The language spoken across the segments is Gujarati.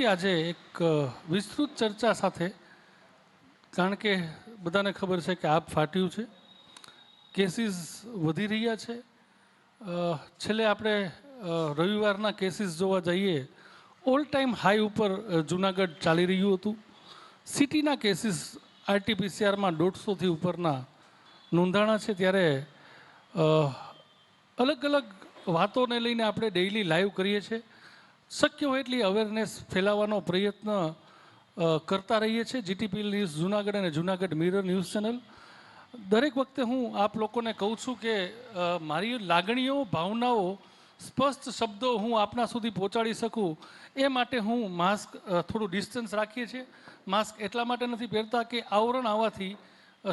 ફરીથી આજે એક વિસ્તૃત ચર્ચા સાથે, કારણ કે બધાને ખબર છે કે આપ ફાટ્યું છે, કેસીસ વધી રહ્યા છે. છેલ્લે આપણે રવિવારના કેસીસ જોવા જઈએ, ઓલ ટાઈમ હાઈ ઉપર જુનાગઢ ચાલી રહ્યું હતું. સિટીના કેસીસ આરટીપીસીઆરમાં 150થી ઉપરના નોંધાણા છે. ત્યારે અલગ અલગ વાતોને લઈને આપણે ડેઇલી લાઈવ કરીએ છીએ. શક્ય હોય એટલી અવેરનેસ ફેલાવવાનો પ્રયત્ન કરતા રહીએ છીએ. જીટીપી ન્યૂઝ જુનાગઢ અને જુનાગઢ મિરર ન્યૂઝ ચેનલ. દરેક વખતે હું આપ લોકોને કહું છું કે મારી લાગણીઓ, ભાવનાઓ સ્પષ્ટ શબ્દો હું આપના સુધી પહોંચાડી શકું એ માટે હું માસ્ક થોડું ડિસ્ટન્સ રાખીએ છીએ. માસ્ક એટલા માટે નથી પહેરતા કે આવરણ આવવાથી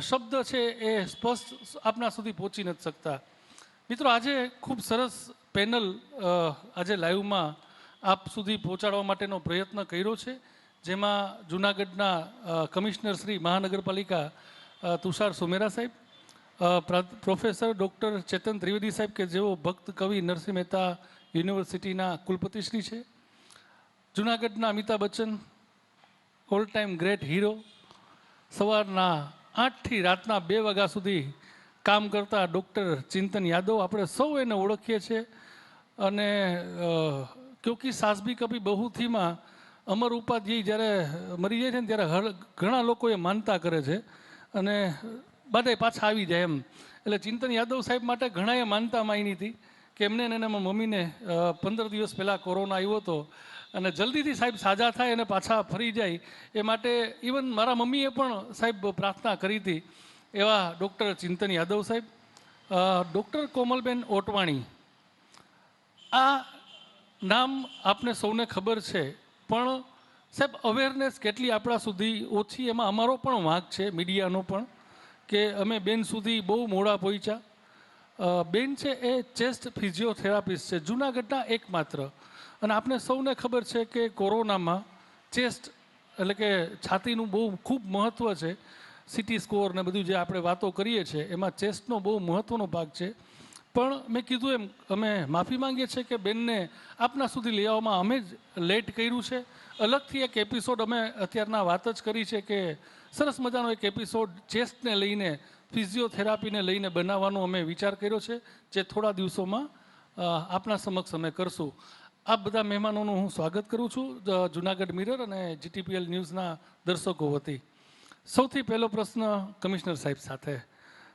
શબ્દ છે એ સ્પષ્ટ આપના સુધી પહોંચી નથી શકતા. મિત્રો, આજે ખૂબ સરસ પેનલ આજે લાઈવમાં આપ સુધી પહોંચાડવા માટેનો પ્રયત્ન કર્યો છે, જેમાં જૂનાગઢના કમિશનર શ્રી મહાનગરપાલિકા તુષાર સુમેરા સાહેબ, પ્રોફેસર ડૉક્ટર ચેતન ત્રિવેદી સાહેબ કે જેઓ ભક્ત કવિ નરસિંહ મહેતા યુનિવર્સિટીના કુલપતિશ્રી છે, જૂનાગઢના Amitabh Bachchan, all time great hero, સવારના 8થી રાતના 2 વાગ્યા સુધી કામ કરતા ડૉક્ટર ચિંતન યાદવ, આપણે સૌ એને ઓળખીએ છીએ. અને ક્યોંકિ સાસ ભી કભી બહુથીમાં અમર ઉપાધ્યાય જ્યારે મરી જાય છે ને ત્યારે ઘણા લોકો એ માનતા કરે છે અને બધા પાછા આવી જાય એમ. એટલે ચિંતન યાદવ સાહેબ માટે ઘણાએ માનતા માની હતી કે એમને અને એના મમ્મીને 15 દિવસ પહેલાં કોરોના આવ્યો હતો અને જલ્દીથી સાહેબ સાજા થાય અને પાછા ફરી જાય એ માટે ઇવન મારા મમ્મીએ પણ સાહેબ પ્રાર્થના કરી હતી. એવા ડૉક્ટર ચિંતન યાદવ સાહેબ, ડૉક્ટર કોમલબેન ઓટવાણી, આ નામ આપને સૌને ખબર છે, પણ સાહેબ અવેરનેસ કેટલી આપણા સુધી ઓછી, એમાં અમારો પણ વાંક છે, મીડિયાનો પણ, કે અમે બેન સુધી બહુ મોડા પહોંચ્યા. બેન છે એ ચેસ્ટ ફિઝિયોથેરાપિસ્ટ છે, જૂનાગઢના એકમાત્ર. અને આપને સૌને ખબર છે કે કોરોનામાં ચેસ્ટ એટલે કે છાતીનું બહુ ખૂબ મહત્ત્વ છે. સિટી સ્કોર ને બધું જે આપણે વાતો કરીએ છીએ એમાં ચેસ્ટનો બહુ મહત્ત્વનો ભાગ છે. પણ મેં કીધું એમ અમે માફી માંગીએ છીએ કે બેનને આપના સુધી લઈ આવવામાં અમે જ લેટ કર્યું છે. અલગથી એક એપિસોડ અમે અત્યારના વાત જ કરી છે કે સરસ મજાનો એક એપિસોડ ચેસ્ટને લઈને, ફિઝિયોથેરાપીને લઈને બનાવવાનો અમે વિચાર કર્યો છે, જે થોડા દિવસોમાં આપના સમક્ષ અમે કરશું. આ બધા મહેમાનોનું હું સ્વાગત કરું છું જુનાગઢ મિરર અને જીટીપીએલ ન્યૂઝના દર્શકો વતી. સૌથી પહેલો પ્રશ્ન કમિશનર સાહેબ સાથે.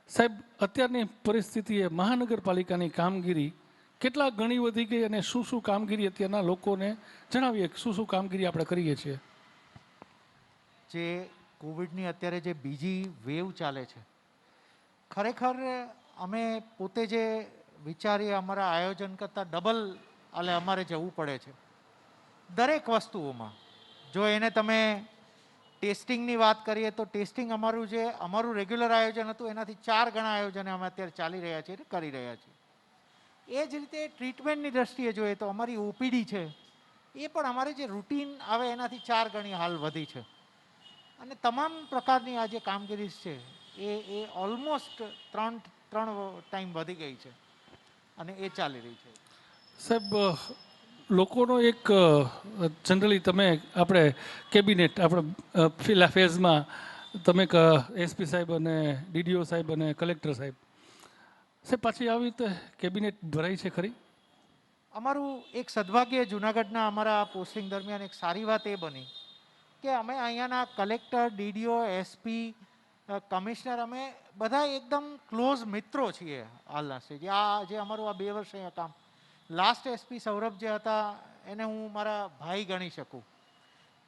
સાહેબ, અત્યારની પરિસ્થિતિએ મહાનગરપાલિકાની કામગીરી કેટલા ગણી વધી ગઈ અને શું શું કામગીરી અત્યારના લોકોને જણાવીએ, શું શું કામગીરી આપણે કરીએ છીએ? જે કોવિડની અત્યારે જે બીજી વેવ ચાલે છે, ખરેખર અમે પોતે જે વિચારીએ અમારા આયોજન કરતાં ડબલ અમારે જવું પડે છે દરેક વસ્તુઓમાં. જો એને તમે ટેસ્ટિંગની વાત કરીએ તો ટેસ્ટિંગ અમારું રેગ્યુલર આયોજન હતું એનાથી 4 ગણા આયોજન અમે અત્યારે ચાલી રહ્યા છીએ, કરી રહ્યા છીએ. એ જ રીતે ટ્રીટમેન્ટની દ્રષ્ટિએ જોઈએ તો અમારી ઓપીડી છે એ પણ અમારે જે રૂટીન આવે એનાથી 4 ગણી હાલ વધી છે. અને તમામ પ્રકારની આ જે કામગીરી છે એ ઓલમોસ્ટ 3 ટાઈમ વધી ગઈ છે અને એ ચાલી રહી છે. સાહેબ, લોકોનો એક જનરલી તમે આપણે કેબિનેટ આપણે પેલા ફેઝમાં તમે એસપી સાહેબ અને ડીડીઓ સાહેબ અને કલેક્ટર સાહેબ પાછી આવી રીતે કેબિનેટ ભરાઈ છે ખરી? અમારું એક સદભાગ્ય જૂનાગઢના અમારા પોસ્ટિંગ દરમિયાન એક સારી વાત એ બની કે અમે અહીંયાના કલેક્ટર, ડીડીઓ, એસપી, કમિશનર અમે બધા એકદમ ક્લોઝ મિત્રો છીએ હાલના સ્ટેજે. જે અમારું આ 2 વર્ષ અહીંયા કામ, લાસ્ટ એસપી સૌરભ જે હતા એને હું મારા ભાઈ ગણી શકું.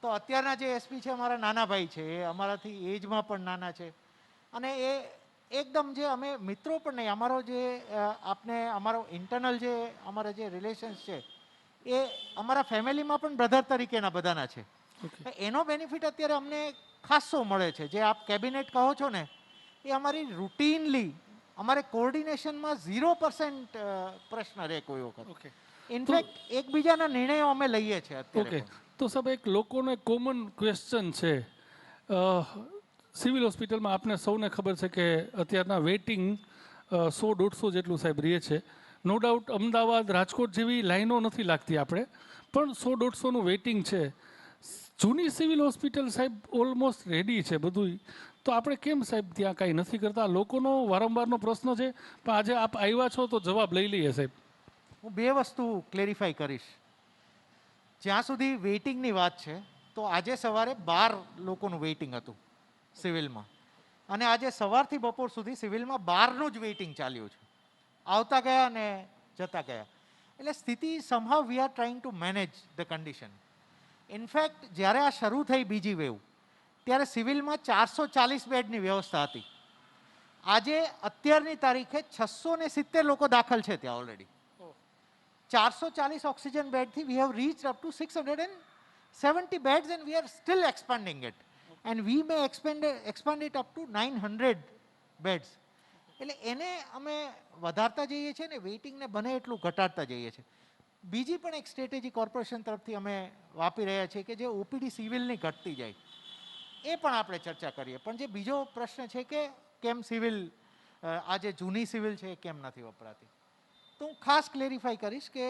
તો અત્યારના જે એસપી છે અમારા નાના ભાઈ છે, એ અમારાથી એજમાં પણ નાના છે. અને એ એકદમ જે અમે મિત્રો પણ નહીં, અમારો ઇન્ટરનલ જે અમારા જે રિલેશન્સ છે એ અમારા ફેમિલીમાં પણ બ્રધર તરીકેના બધાના છે. એનો બેનિફિટ અત્યારે અમને ખાસો મળે છે. જે આપ કેબિનેટ કહો છો ને, એ અમારી રૂટીનલી અમારે કોઓર્ડિનેશનમાં 0% પ્રશ્ન રહે કોઈ વખત. ઇનફેક્ટ એકબીજાના નિર્ણયો અમે લઈએ છીએ અત્યારે. તો સાહેબ, એક લોકોનો કોમન ક્વેશ્ચન છે, સિવિલ હોસ્પિટલમાં આપને સૌને ખબર છે કે અત્યારના વેઇટિંગ 100-150 જેટલું સાહેબ રહે છે. નો ડાઉટ અમદાવાદ, રાજકોટ જેવી લાઈનો નથી લાગતી આપણે, પણ 100-150નું વેઇટિંગ છે. જૂની સિવિલ હોસ્પિટલ સાહેબ ઓલમોસ્ટ રેડી છે બધું, તો આપણે કેમ સાહેબ ત્યાં કાંઈ નથી કરતા? લોકોનો વારંવારનો પ્રશ્ન છે, પણ આજે આપ આવ્યા છો તો જવાબ લઈ લઈએ સાહેબ. હું બે વસ્તુ ક્લેરિફાઈ કરીશ. જ્યાં સુધી વેઇટિંગની વાત છે, તો આજે સવારે 12 લોકોનું વેઇટિંગ હતું સિવિલમાં, અને આજે સવારથી બપોર સુધી સિવિલમાં 12નું જ વેઇટિંગ ચાલ્યું છે. આવતા ગયા અને જતા ગયા. એટલે સ્થિતિ somehow we are trying to manage the condition. In fact જ્યારે આ શરૂ થઈ બીજી વેવ, ત્યારે સિવિલમાં 440 બેડની વ્યવસ્થા હતી. આજે અત્યારની તારીખે 670 લોકો દાખલ છે ત્યાં ઓલરેડી. 440 ઓક્સિજન બેડથી we have reached up to 670 beds and we are still expanding it, and we may expand it up to 900 beds. એટલે એને અમે વધારતા જઈએ છીએ ને વેઇટિંગને બને એટલું ઘટાડતા જઈએ છીએ. બીજી પણ એક સ્ટ્રેટેજી કોર્પોરેશન તરફથી અમે વાપરી રહ્યા છીએ કે જે ઓપીડી સિવિલની ઘટતી જાય, એ પણ આપણે ચર્ચા કરીએ. પણ જે બીજો પ્રશ્ન છે કે કેમ સિવિલ, આજે જૂની સિવિલ છે એ કેમ નથી વપરાતી, તો હું ખાસ ક્લેરિફાઈ કરીશ કે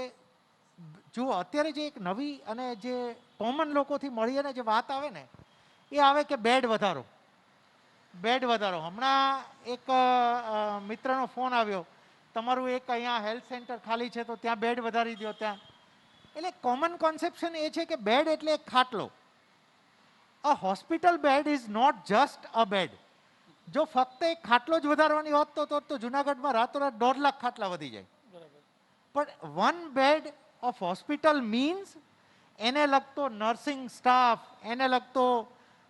જુઓ, અત્યારે જે એક નવી અને જે કોમન લોકોથી મળીને જે વાત આવે ને, એ આવે કે બેડ વધારો, બેડ વધારો. હમણાં એક મિત્રનો ફોન આવ્યો, તમારું એક અહીંયા હેલ્થ સેન્ટર ખાલી છે તો ત્યાં બેડ વધારી દો ત્યાં. એટલે કોમન કોન્સેપ્શન એ છે કે બેડ એટલે એક ખાટલો. A hospital bed is not just a bed. જો ફક્ત એક ખાટલો જ વધારવાની હોત તો જુનાગઢમાં રાતોરાત 1.5 લાખ ખાટલા વધી જાય. પણ 1 બેડ ઓફ હોસ્પિટલ મીન્સ એને લગતો નર્સિંગ સ્ટાફ, એને લગતો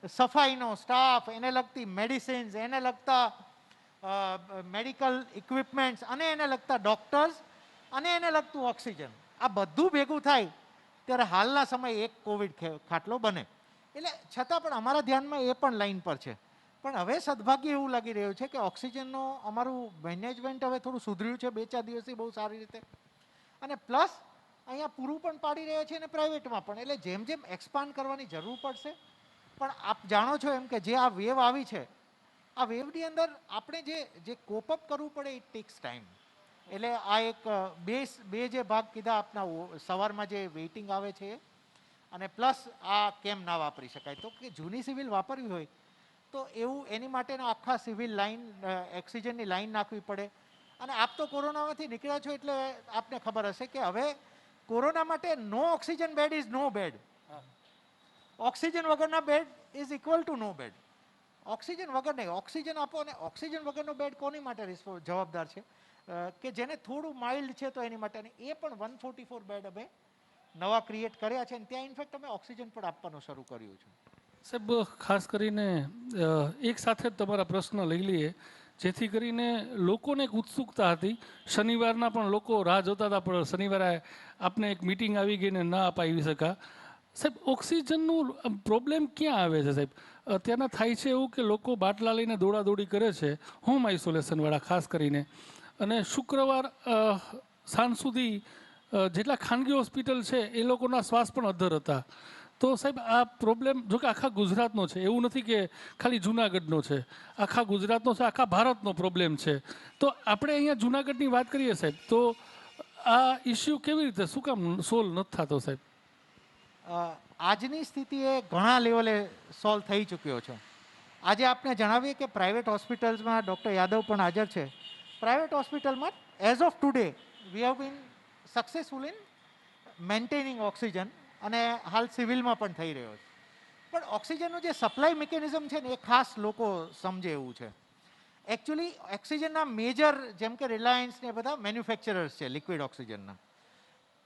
સફાઈનો સ્ટાફ, એને લગતી મેડિસિન્સ, એને લગતા મેડિકલ ઇક્વિપમેન્ટ્સ, અને એને લગતા ડૉક્ટર્સ, અને એને લગતું ઓક્સિજન, આ બધું ભેગું થાય ત્યારે હાલના સમયે એક કોવિડ ખાટલો બને. એટલે છતાં પણ અમારા ધ્યાનમાં એ પણ લાઈન પર છે. પણ હવે સદભાગ્ય એવું લાગી રહ્યું છે કે ઓક્સિજનનો અમારું મેનેજમેન્ટ હવે થોડું સુધર્યું છે 2-4 દિવસથી બહુ સારી રીતે, અને પ્લસ અહીંયા પૂરું પણ પાડી રહ્યા છે અને પ્રાઇવેટમાં પણ. એટલે જેમ જેમ એક્સપાન્ડ કરવાની જરૂર પડશે. પણ આપ જાણો છો એમ કે જે આ વેવ આવી છે, આ વેવની અંદર આપણે જે કોપઅપ કરવું પડે ઇટ ટેક્સ ટાઈમ. એટલે આ એક બે જે ભાગ કીધા આપના, સવારમાં જે વેઇટિંગ આવે છે, અને પ્લસ આ કેમ ના વાપરી શકાય, તો કે જૂની સિવિલ વાપરવી હોય તો એવું એની માટેના આખા સિવિલ લાઇન, ઓક્સિજનની લાઇન નાખવી પડે. અને આપ તો કોરોનામાંથી નીકળ્યા છો એટલે આપને ખબર હશે કે હવે કોરોના માટે no oxygen bed is no bed. Oxygen વગરના bed is equal to no bed. Oxygen વગર નહીં, ઓક્સિજન આપો, અને ઓક્સિજન વગરનો બેડ કોની માટે જવાબદાર છે? કે જેને થોડું માઇલ્ડ છે તો એની માટે. એ પણ 144 બેડ અમે નવા ક્રિએટ કર્યા છે, અને ત્યાં ઇનફેક્ટ અમે ઓક્સિજન પણ આપવાનું શરૂ કર્યું છે. સાહેબ ખાસ કરીને એક સાથે જ તમારા પ્રશ્ન લઈ લઈએ, જેથી કરીને લોકોને એક ઉત્સુકતા હતી. શનિવારના પણ લોકો રાહ જોતા હતા, પણ શનિવારે આપને એક મિટિંગ આવી ગઈ ને ના અપાવી શકા. સાહેબ ઓક્સિજનનું પ્રોબ્લેમ ક્યાં આવે છે સાહેબ? અત્યારના થાય છે એવું કે લોકો બાટલા લઈને દોડાદોડી કરે છે, હોમ આઇસોલેશનવાળા ખાસ કરીને. અને શુક્રવાર સાંજ સુધી જેટલા ખાનગી હોસ્પિટલ છે એ લોકોના શ્વાસ પણ અધ્ધર હતા. તો સાહેબ આ પ્રોબ્લેમ જો કે આખા ગુજરાતનો છે, એવું નથી કે ખાલી જુનાગઢનો છે, આખા ગુજરાતનો છે, આખા ભારતનો પ્રોબ્લેમ છે. તો આપણે અહીંયા જુનાગઢની વાત કરીએ સાહેબ, તો આ ઇસ્યુ કેવી રીતે, શું કામ સોલ્વ નથી થતો સાહેબ? આજની સ્થિતિએ ઘણા લેવલે સોલ્વ થઈ ચૂક્યો છે. આજે આપને જણાવીએ કે પ્રાઇવેટ હોસ્પિટલ્સમાં ડૉક્ટર યાદવ પણ હાજર છે. પ્રાઇવેટ હોસ્પિટલમાં as of today we have been successful in maintaining oxygen, અને હાલ સિવિલમાં પણ થઈ રહ્યો છે. પણ ઓક્સિજનનું જે સપ્લાય મિકેનિઝમ છે ને એ ખાસ લોકો સમજે એવું છે. એકચ્યુઅલી ઓક્સિજનના મેજર, જેમ કે રિલાયન્સ ને બધા મેન્યુફેક્ચરર્સ છે લિક્વિડ ઓક્સિજનના,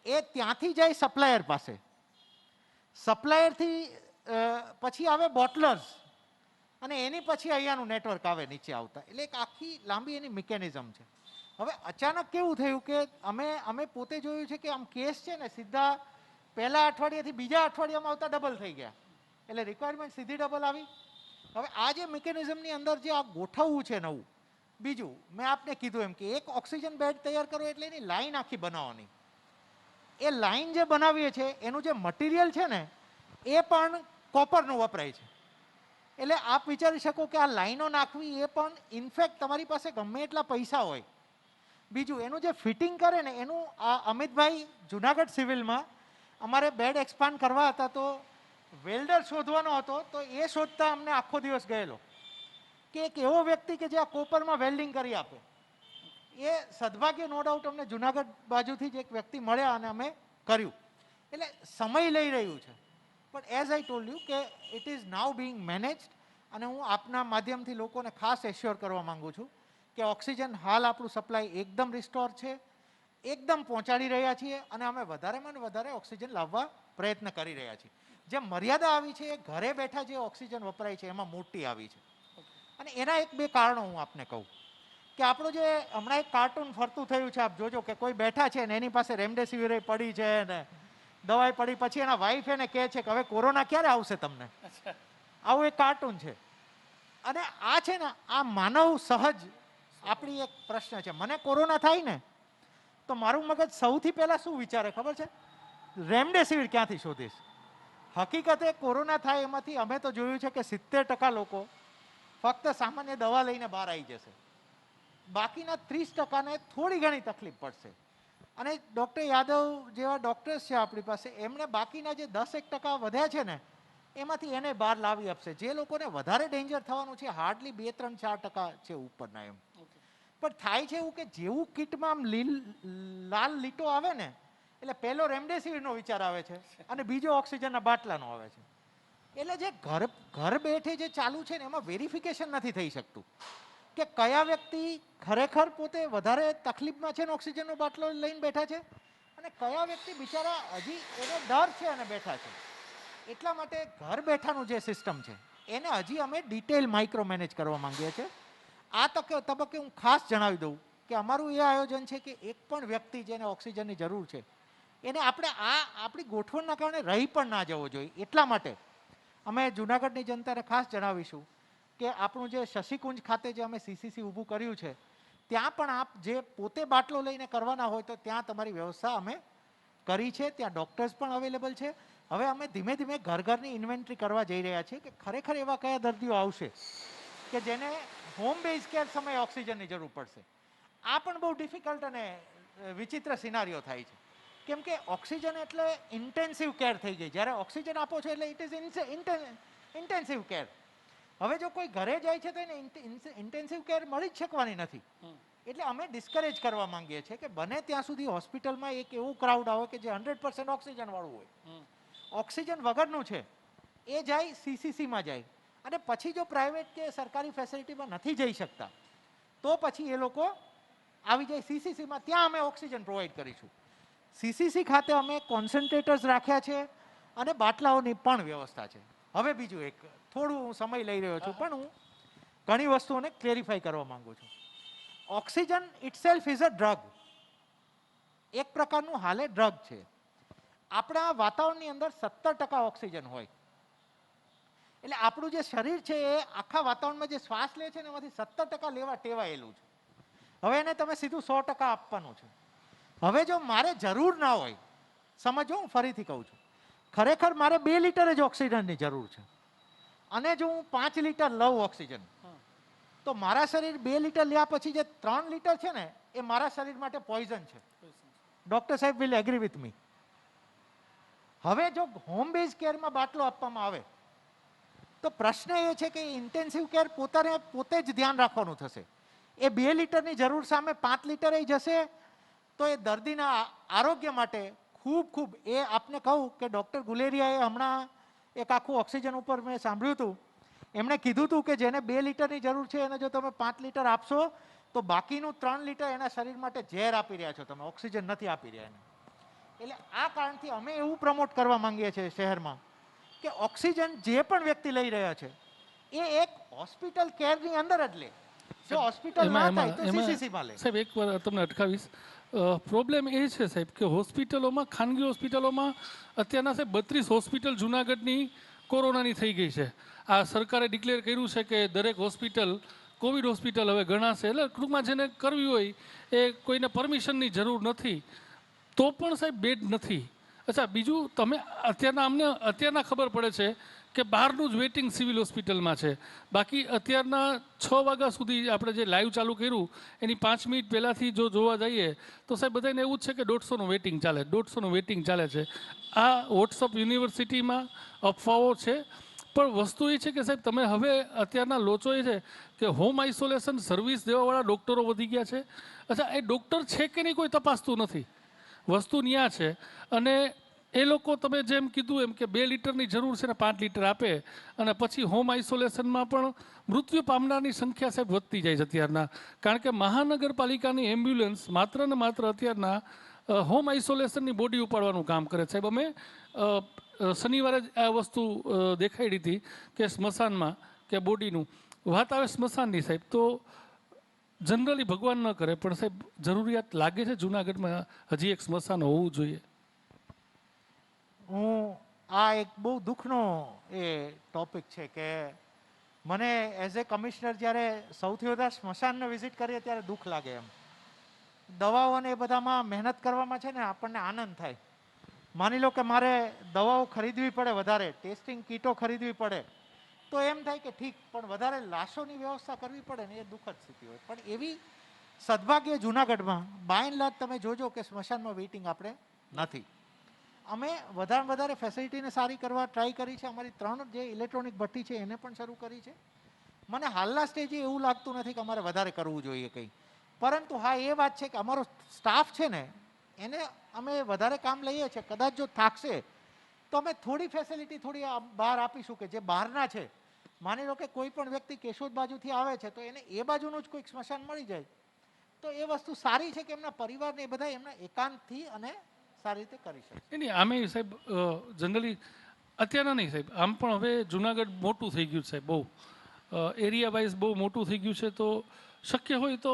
એ ત્યાંથી જાય સપ્લાયર પાસે, સપ્લાયરથી પછી આવે બોટલર્સ, અને એની પછી અહીંયાનું નેટવર્ક આવે નીચે આવતા. એટલે એક આખી લાંબી એની મિકેનિઝમ છે. હવે અચાનક કેવું થયું કે અમે પોતે જોયું છે કે આમ કેસ છે ને સીધા પહેલા અઠવાડિયાથી બીજા અઠવાડિયામાં આવતા ડબલ થઈ ગયા. એટલે રિક્વાયરમેન્ટ સીધી ડબલ આવી. હવે આ જે મિકેનિઝમની અંદર જે આ ગોઠવવું છે નવું, બીજું મેં આપને કીધું એમ કે એક ઓક્સિજન બેડ તૈયાર કરો એટલે એની લાઈન આખી બનાવવાની. એ લાઈન જે બનાવીએ છીએ એનું જે મટીરિયલ છે ને એ પણ કોપરનું વપરાય છે. એટલે આપ વિચારી શકો કે આ લાઈનો નાખવી એ પણ ઇનફેક્ટ તમારી પાસે ગમે એટલા પૈસા હોય. બીજું એનું જે ફિટિંગ કરે ને એનું, આ અમિતભાઈ જુનાગઢ સિવિલમાં અમારે બેડ એક્સપાન્ડ કરવા હતા તો વેલ્ડર શોધવાનો હતો તો એ શોધતા અમને આખો દિવસ ગયેલો કે એક એવો વ્યક્તિ કે જે આ કોપરમાં વેલ્ડિંગ કરી આપે. એ સદભાગ્ય નો ડાઉટ અમને જુનાગઢ બાજુથી જ એક વ્યક્તિ મળ્યા અને અમે કર્યું. એટલે સમય લઈ રહ્યું છે, પણ એઝ આઈ ટોલ્ડ યુ કે ઇટ ઇઝ નાઉ બિંગ મેનેજડ. અને હું આપના માધ્યમથી લોકોને ખાસ એશ્યોર કરવા માંગુ છું કે ઓક્સિજન હાલ આપણું સપ્લાય એકદમ રિસ્ટોર છે, એકદમ પહોંચાડી રહ્યા છીએ અને અમે વધારેમાં ને વધારે ઓક્સિજન લાવવા પ્રયત્ન કરી રહ્યા છીએ. જે મર્યાદા આવી છે એ ઘરે બેઠા જે ઓક્સિજન વપરાય છે એમાં મોટી આવી છે. અને એના એક બે કારણો હું આપને કહું કે આપણું જે હમણાં એક કાર્ટૂન ફરતું થયું છે, આપ જોજો કે કોઈ બેઠા છે ને એની પાસે રેમડેસિવિર પડી છે ને દવાઈ પડી, પછી એના વાઈફ એને કહે છે કે હવે કોરોના ક્યારે આવશે તમને. આવું એક કાર્ટૂન છે. અને આ છે ને આ માનવ સહજ આપણી એક પ્રશ્ન છે. મને કોરોના થાય ને તો મારું મગજ સૌથી પહેલા શું વિચારે ખબર છે? રેમડેસિવિર ક્યાંથી શોધીશ. હકીકતે કોરોના થાય એમાંથી અમે તો જોયું છે કે 70% લોકો ફક્ત સામાન્ય દવા લઈને બહાર આવી જશે, બાકીના 30%ને થોડી ઘણી તકલીફ પડશે. અને ડૉક્ટર યાદવ જેવા ડૉક્ટર્સ છે આપણી પાસે, એમણે બાકીના જે 10% વધ્યા છે ને એમાંથી એને બહાર લાવી આપશે. જે લોકોને વધારે ડેન્જર થવાનું છે હાર્ડલી 2, 3, 4% છે ઉપરના. એમ પણ થાય છે એવું કે જેવું કિટમાં આમ લાલ લીટો આવે ને એટલે પહેલો રેમડેસિવિરનો વિચાર આવે છે અને બીજો ઓક્સિજનના બાટલાનો આવે છે. એટલે જે ઘર બેઠે જે ચાલુ છે ને એમાં વેરિફિકેશન નથી થઈ શકતું કે કયા વ્યક્તિ ખરેખર પોતે વધારે તકલીફમાં છે ને ઓક્સિજનનો બાટલો લઈને બેઠા છે અને કયા વ્યક્તિ બિચારા હજી એને ડર છે અને બેઠા છે. એટલા માટે ઘર બેઠાનું જે સિસ્ટમ છે એને હજી અમે ડિટેલ માઇક્રો મેનેજ કરવા માંગીએ છીએ. આ તબક્કે હું ખાસ જણાવી દઉં કે અમારું એ આયોજન છે કે એક પણ વ્યક્તિ જેને ઓક્સિજનની જરૂર છે એને આપણે આપણી ગોઠવણના કારણે રહી પણ ના જવો જોઈએ. એટલા માટે અમે જુનાગઢની જનતાને ખાસ જણાવીશું કે આપણું જે શશિકુંજ ખાતે જે અમે સીસીસી ઊભું કર્યું છે ત્યાં પણ આપ જે પોતે બાટલો લઈને કરવાના હોય તો ત્યાં તમારી વ્યવસ્થા અમે કરી છે. ત્યાં ડૉક્ટર્સ પણ અવેલેબલ છે. હવે અમે ધીમે ધીમે ઘરની ઇન્વેન્ટરી કરવા જઈ રહ્યા છીએ કે ખરેખર એવા કયા દર્દીઓ આવશે કે જેને હોમ બેઝ કેર સમયે ઓક્સિજનની જરૂર પડશે. આ પણ બહુ ડિફિકલ્ટ અને વિચિત્ર સિનારીઓ થાય છે કેમ કે ઓક્સિજન એટલે ઇન્ટેન્સિવ કેર થઈ ગઈ. જ્યારે ઓક્સિજન આપો છો એટલે ઇટ ઇઝ ઇન્ટેન્સિવ કેર. હવે જો કોઈ ઘરે જાય છે તો એને ઇન્ટેન્સિવ કેર મળી જ શકવાની નથી. એટલે અમે ડિસ્કરેજ કરવા માંગીએ છીએ કે બને ત્યાં સુધી હોસ્પિટલમાં એક એવું ક્રાઉડ આવે કે જે 100% ઓક્સિજન વાળું હોય. ઓક્સિજન વગરનું છે એ જાય સીસીસીમાં જાય અને પછી જો પ્રાઇવેટ કે સરકારી ફેસિલિટીમાં નથી જઈ શકતા તો પછી એ લોકો આવી જાય સીસીસીમાં. ત્યાં અમે ઓક્સિજન પ્રોવાઈડ કરીશું. સીસીસી ખાતે અમે કોન્સન્ટ્રેટર્સ રાખ્યા છે અને બાટલાઓની પણ વ્યવસ્થા છે. હવે બીજું એક થોડું હું સમય લઈ રહ્યો છું પણ હું ઘણી વસ્તુઓને ક્લેરિફાઈ કરવા માંગુ છું. Oxygen itself is a drug. એક પ્રકારનું હાલે ડ્રગ છે. આપણા વાતાવરણની અંદર 70% ઓક્સિજન હોય એટલે આપણું જે શરીર છે એ આખા વાતાવરણમાં જે શ્વાસ લે છે ને એમાંથી 70% લેવા ટેવાયેલું છે. હવે એને તમે સીધું 100% આપવાનું છે. હવે જો મારે જરૂર ના હોય, સમજો હું ફરીથી કહું છું, ખરેખર મારે 2 લીટર જ ઓક્સિજનની જરૂર છે અને જો હું 5 લીટર લઉં ઓક્સિજન તો મારા શરીર 2 લીટર લ્યા પછી જે 3 લીટર છે ને એ મારા શરીર માટે પોઈઝન છે. ડૉક્ટર સાહેબ વિલ એગ્રી વિથ મી. હવે જો હોમ બેઝ કેરમાં બાટલો આપવામાં આવે તો પ્રશ્ન એ છે કે ઇન્ટેન્સિવ કેર પોતે જ ધ્યાન રાખવાનું થશે. એ 2 લીટરની જરૂર સામે 5 લીટર જશે તો એ દર્દીના આરોગ્ય માટે ખૂબ એ આપને કહું કે ડૉક્ટર ગુલેરિયાએ હમણાં એક આખું ઓક્સિજન ઉપર મેં સાંભળ્યું હતું. એમણે કીધું હતું કે જેને 2 લીટરની જરૂર છે એને જો તમે 5 લીટર આપશો તો બાકીનું 3 લીટર એના શરીર માટે ઝેર આપી રહ્યા છો તમે, ઓક્સિજન નથી આપી રહ્યા એને. એટલે આ કારણથી અમે એવું પ્રમોટ કરવા માંગીએ છીએ શહેરમાં કે ઓક્સિજન જે પણ વ્યક્તિ લઈ રહ્યા છે એ એક હોસ્પિટલ કેરની અંદર જ લે. જો હોસ્પિટલ ના થાય તો સીસીસીમાં લે. સાહેબ એક વાર તમને અટકાવીશ. પ્રોબ્લેમ એ છે સાહેબ કે હોસ્પિટલોમાં, ખાનગી હોસ્પિટલોમાં અત્યારના સાહેબ 32 હોસ્પિટલ જુનાગઢની કોરોનાની થઈ ગઈ છે. આ સરકારે ડિક્લેર કર્યું છે કે દરેક હોસ્પિટલ કોવિડ હોસ્પિટલ હવે ગણાશે. એટલે ટૂંકમાં જેને કરવી હોય એ કોઈને પરમિશનની જરૂર નથી તો પણ સાહેબ બેડ નથી. અચ્છા, બીજું તમે અત્યારના ખબર પડે છે કે બહારનું જ વેઇટિંગ સિવિલ હોસ્પિટલમાં છે. બાકી અત્યારના 6 વાગ્યા સુધી આપણે જે લાઈવ ચાલુ કર્યું એની 5 મિનિટ પહેલાંથી જો જોવા જઈએ તો સાહેબ બધાને એવું જ છે કે 150નું વેઇટિંગ ચાલે, 150નું વેઇટિંગ ચાલે છે. આ વોટ્સઅપ યુનિવર્સિટીમાં અફવાઓ છે. પણ વસ્તુ એ છે કે સાહેબ તમે હવે અત્યારના લોચો એ છે કે હોમ આઇસોલેશન સર્વિસ દેવાવાળા ડૉક્ટરો વધી ગયા છે. અચ્છા, એ ડૉક્ટર છે કે નહીં કોઈ તપાસતું નથી. વસ્તુ ન્યા છે. અને એ લોકો તમે જેમ કીધું એમ કે 2 લીટરની જરૂર છે ને 5 લીટર આપે અને પછી હોમ આઇસોલેશનમાં પણ મૃત્યુ પામનારની સંખ્યા સાહેબ વધતી જાય છે અત્યારના. કારણ કે મહાનગરપાલિકાની એમ્બ્યુલન્સ માત્ર ને માત્ર અત્યારના હોમ આઇસોલેશનની બોડી ઉપાડવાનું કામ કરે. સાહેબ અમે શનિવારે જ આ વસ્તુ દેખાડી હતી કે સ્મશાનમાં કે બોડીનું વાત આવે સ્મશાનની સાહેબ, તો જનરલી ભગવાન ન કરે પણ સાહેબ જરૂરિયાત લાગે છે જુનાગઢમાં હજી એક સ્મશાન હોવું જોઈએ. હું આ એક બહુ દુઃખનો એ ટોપિક છે કે મને એઝ એ કમિશનર જ્યારે સૌથી વધારે સ્મશાનને વિઝિટ કરીએ ત્યારે દુઃખ લાગે. એમ દવાઓ અને એ બધામાં મહેનત કરવામાં છે ને આપણને આનંદ થાય. માની લો કે મારે દવાઓ ખરીદવી પડે, વધારે ટેસ્ટિંગ કીટો ખરીદવી પડે તો એમ થાય કે ઠીક, પણ વધારે લાશોની વ્યવસ્થા કરવી પડે ને એ દુઃખદ સ્થિતિ હોય. પણ એવી સદભાગ્ય જુનાગઢમાં બાય એન્ડ લાર્જ તમે જોજો કે સ્મશાનમાં વેઇટિંગ આપણે નથી. અમે વધારે ફેસિલિટીને સારી કરવા ટ્રાય કરી છે. અમારી 3 જે ઇલેક્ટ્રોનિક ભઠ્ઠી છે એને પણ શરૂ કરી છે. મને હાલના સ્ટેજે એવું લાગતું નથી કે અમારે વધારે કરવું જોઈએ કંઈ. પરંતુ હા, એ વાત છે કે અમારો સ્ટાફ છે ને એને અમે વધારે કામ લઈએ છીએ. કદાચ જો થાકશે તો અમે થોડી ફેસિલિટી થોડી બહાર આપીશું કે જે બહારના છે. માની લો કે કોઈ પણ વ્યક્તિ કેશોદ બાજુથી આવે છે તો એને એ બાજુનું જ કોઈક સ્મશાન મળી જાય તો એ વસ્તુ સારી છે કે એમના પરિવારને એ બધા એમના એકાંતથી અને સારી રીતે કરી શકે. નહીં, આમે સાહેબ જનરલી અત્યારના નહીં સાહેબ, આમ પણ હવે જુનાગઢ મોટું થઈ ગયું છે સાહેબ, બહુ એરિયા વાઇઝ બહુ મોટું થઈ ગયું છે. તો શક્ય હોય તો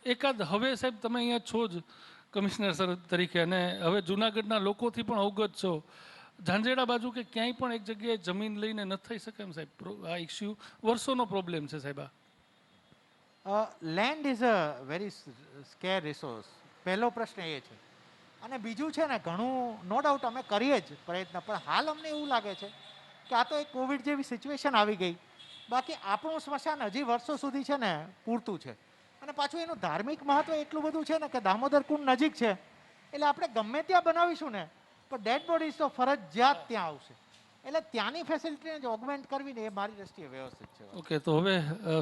એકાદ હવે સાહેબ તમે અહીંયા છો જ કમિશનર સર તરીકે અને હવે જુનાગઢના લોકોથી પણ અવગત છો. ઝાંઝેડા બાજુ કે ક્યાંય પણ એક જગ્યાએ જમીન લઈને ન થઈ શકે એમ સાહેબ? આ ઇસ્યુ વર્ષોનો પ્રોબ્લેમ છે સાહેબ. Land is a very square resource. પહેલો પ્રશ્ન એ છે. અને બીજું છે ને, ઘણું નો ડાઉટ અમે કરીએ જ પ્રયત્ન, પણ હાલ અમને એવું લાગે છે કે આ તો એક કોવિડ જેવી સિચ્યુએશન આવી ગઈ. બાકી આપણું સ્મશાન હજી વર્ષો સુધી છે ને પૂરતું છે. અને પાછું એનું ધાર્મિક મહત્વ એટલું બધું છે ને કે દામોદર કુંડ નજીક છે એટલે આપણે ગમે ત્યાં બનાવીશું ને પણ ડેડ બોડીઝ તો ફરજિયાત ત્યાં આવશે. એટલે ત્યાંની ફેસિલિટીને જ ઓગમેન્ટ કરવી ને એ મારી દ્રષ્ટિએ વ્યવસ્થિત છે. ઓકે, તો હવે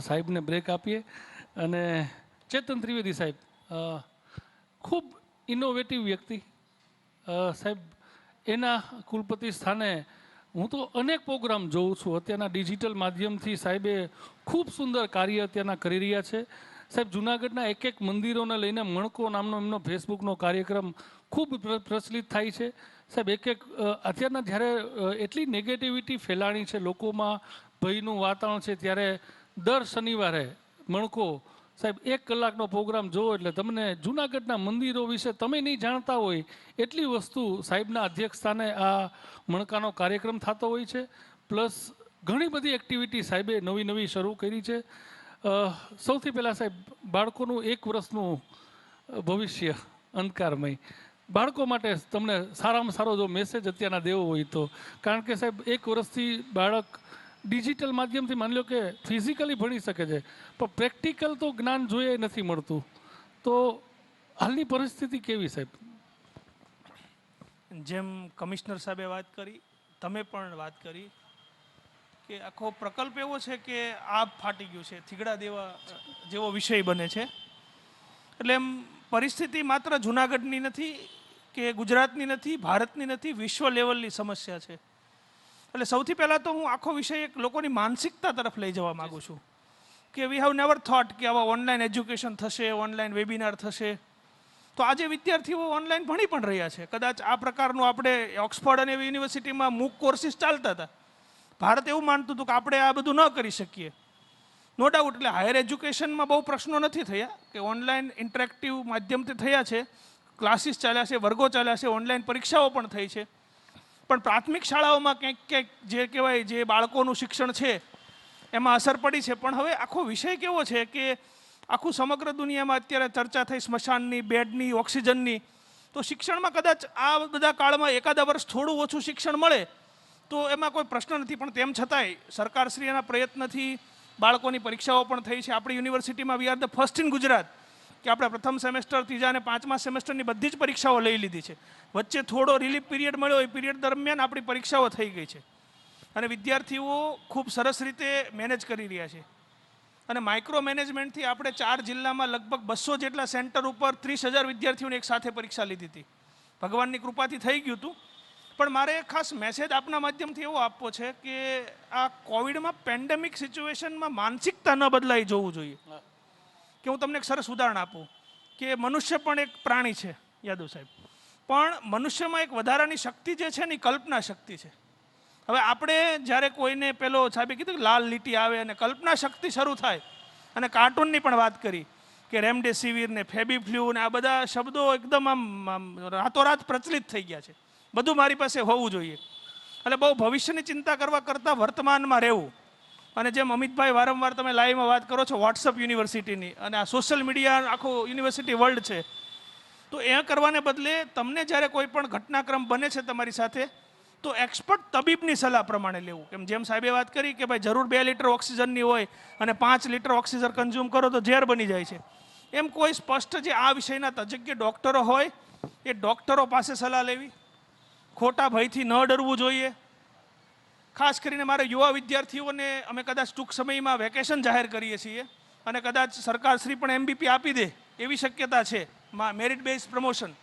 સાહેબને બ્રેક આપીએ અને ચેતન ત્રિવેદી સાહેબ, ખૂબ ઇનોવેટિવ વ્યક્તિ સાહેબ, એના કુલપતિ સ્થાને હું તો અનેક પ્રોગ્રામ જોઉં છું. અત્યારના ડિજિટલ માધ્યમથી સાહેબે ખૂબ સુંદર કાર્ય અત્યારના કરી રહ્યા છે સાહેબ. જુનાગઢના એક મંદિરોને લઈને મણકો નામનો એમનો ફેસબુકનો કાર્યક્રમ ખૂબ પ્રચલિત થાય છે સાહેબ. અત્યારના જ્યારે એટલી નેગેટિવિટી ફેલાણી છે લોકોમાં, ભયનું વાતાવરણ છે, ત્યારે દર શનિવારે મણકો સાહેબ 1 કલાકનો પ્રોગ્રામ જોવો એટલે તમને જુનાગઢના મંદિરો વિશે તમે નહીં જાણતા હોય એટલી વસ્તુ સાહેબના અધ્યક્ષસ્થાને આ મણકાનો કાર્યક્રમ થતો હોય છે. પ્લસ ઘણી બધી એક્ટિવિટી સાહેબે નવી શરૂ કરી છે. સૌથી પહેલાં સાહેબ, બાળકોનું 1 વર્ષનું ભવિષ્ય અંધકારમય, બાળકો માટે તમને સારામાં સારો જો મેસેજ અત્યારના દેવો હોય તો, કારણ કે સાહેબ 1 વર્ષથી બાળક ડિજિટલ માધ્યમથી માની લો કે ફિઝિકલી ભણી શકે છે પણ પ્રેક્ટિકલ તો જ્ઞાન જોઈએ નથી મળતું. તો હાલની પરિસ્થિતિ કેવી સાહેબ? જેમ કમિશનર સાહેબે વાત કરી, તમે પણ વાત કરી કે આખો પ્રકલ્પ એવો છે કે આબ ફાટી ગયું છે, થીગડા દેવા જેવો વિષય બને છે. એટલે એમ પરિસ્થિતિ માત્ર જુનાગઢની નથી કે ગુજરાતની નથી, ભારતની નથી, વિશ્વ લેવલની સમસ્યા છે. એટલે સૌથી પહેલાં તો હું આખો વિષય એક લોકોની માનસિકતા તરફ લઈ જવા માગું છું કે વી હેવ નેવર થોટ કે આવા ઓનલાઈન એજ્યુકેશન થશે, ઓનલાઈન વેબિનાર થશે. તો આજે વિદ્યાર્થીઓ ઓનલાઈન ભણી પણ રહ્યા છે. કદાચ આ પ્રકારનું આપણે ઓક્સફર્ડ અને યુનિવર્સિટીમાં મૂક કોર્સિસ ચાલતા હતા. ભારત એવું માનતું હતું કે આપણે આ બધું ન કરી શકીએ. No doubt. એટલે હાયર એજ્યુકેશનમાં બહુ પ્રશ્નો નથી થયા કે ઓનલાઈન ઇન્ટરેક્ટિવ માધ્યમથી થયા છે, ક્લાસીસ ચાલ્યા છે, વર્ગો ચાલ્યા છે, ઓનલાઈન પરીક્ષાઓ પણ થઈ છે. પણ પ્રાથમિક શાળાઓમાં ક્યાંક જે કહેવાય જે બાળકોનું શિક્ષણ છે એમાં અસર પડી છે. પણ હવે આખો વિષય કેવો છે કે આખું સમગ્ર દુનિયામાં અત્યારે ચર્ચા થઈ સ્મશાનની, બેડની, ઓક્સિજનની. તો શિક્ષણમાં કદાચ આ બધા કાળમાં એકાદા વર્ષ થોડું ઓછું શિક્ષણ મળે તો એમાં કોઈ પ્રશ્ન નથી. પણ તેમ છતાંય સરકારશ્રી એના પ્રયત્નથી બાળકોની પરીક્ષાઓ પણ થઈ છે. આપણી યુનિવર્સિટીમાં we are the first in Gujarat કે આપણે પ્રથમ સેમેસ્ટર, ત્રીજા અને પાંચમા સેમેસ્ટરની બધી જ પરીક્ષાઓ લઈ લીધી છે. વચ્ચે થોડો રિલીફ પીરિયડ મળ્યો, એ પીરિયડ દરમિયાન આપણી પરીક્ષાઓ થઈ ગઈ છે અને વિદ્યાર્થીઓ ખૂબ સરસ રીતે મેનેજ કરી રહ્યા છે. અને માઇક્રો મેનેજમેન્ટથી આપણે 4 જિલ્લામાં લગભગ 200 જેટલા સેન્ટર ઉપર 30,000 વિદ્યાર્થીઓને એક સાથે પરીક્ષા લીધી હતી. ભગવાનની કૃપાથી થઈ ગયું હતું. પણ મારે ખાસ મેસેજ આપના માધ્યમથી એવો આપવો છે કે આ કોવિડમાં પેન્ડેમિક સિચ્યુએશનમાં માનસિકતા ન બદલાઈ જવું જોઈએ. કે હું તમને એક સરસ ઉદાહરણ આપું કે મનુષ્ય પણ એક પ્રાણી છે યાદવ સાહેબ, પણ મનુષ્યમાં એક વધારાની શક્તિ જે છે ને એ કલ્પના શક્તિ છે. હવે આપણે જ્યારે કોઈને પેલો સાહેબે કીધું કે લાલ લીટી આવે અને કલ્પના શક્તિ શરૂ થાય, અને કાર્ટૂનની પણ વાત કરી કે રેમડેસિવિર ને ફેબીફ્લુ ને આ બધા શબ્દો એકદમ આમ રાતોરાત પ્રચલિત થઈ ગયા છે. બધું મારી પાસે હોવું જોઈએ. એટલે બહુ ભવિષ્યની ચિંતા કરવા કરતાં વર્તમાનમાં રહેવું. અને જેમ અમિતભાઈ વારંવાર તમે લાઈવમાં વાત કરો છો વોટ્સઅપ યુનિવર્સિટીની, અને આ સોશિયલ મીડિયા આખું યુનિવર્સિટી વર્લ્ડ છે, તો એ કરવાને બદલે તમને જ્યારે કોઈ પણ ઘટનાક્રમ બને છે તમારી સાથે, તો એક્સપર્ટ તબીબની સલાહ પ્રમાણે લેવું. કેમ જેમ સાહેબે વાત કરી કે ભાઈ જરૂર 2 લીટર ઓક્સિજનની હોય અને 5 લીટર ઓક્સિજન કન્ઝ્યુમ કરો તો ઝેર બની જાય છે, એમ કોઈ સ્પષ્ટ જે આ વિષયના તજજ્ઞ ડૉક્ટરો હોય એ ડૉક્ટરો પાસે સલાહ લેવી. ખોટા ભયથી ન ડરવું જોઈએ. ખાસ કરીને મારા યુવા વિદ્યાર્થીઓને અમે કદાચ ટૂંક સમયમાં વેકેશન જાહેર કરીએ છીએ અને કદાચ સરકારશ્રી પણ એમબીપી આપી દે એવી શક્યતા છે, મેરિટ બેઝ પ્રમોશન.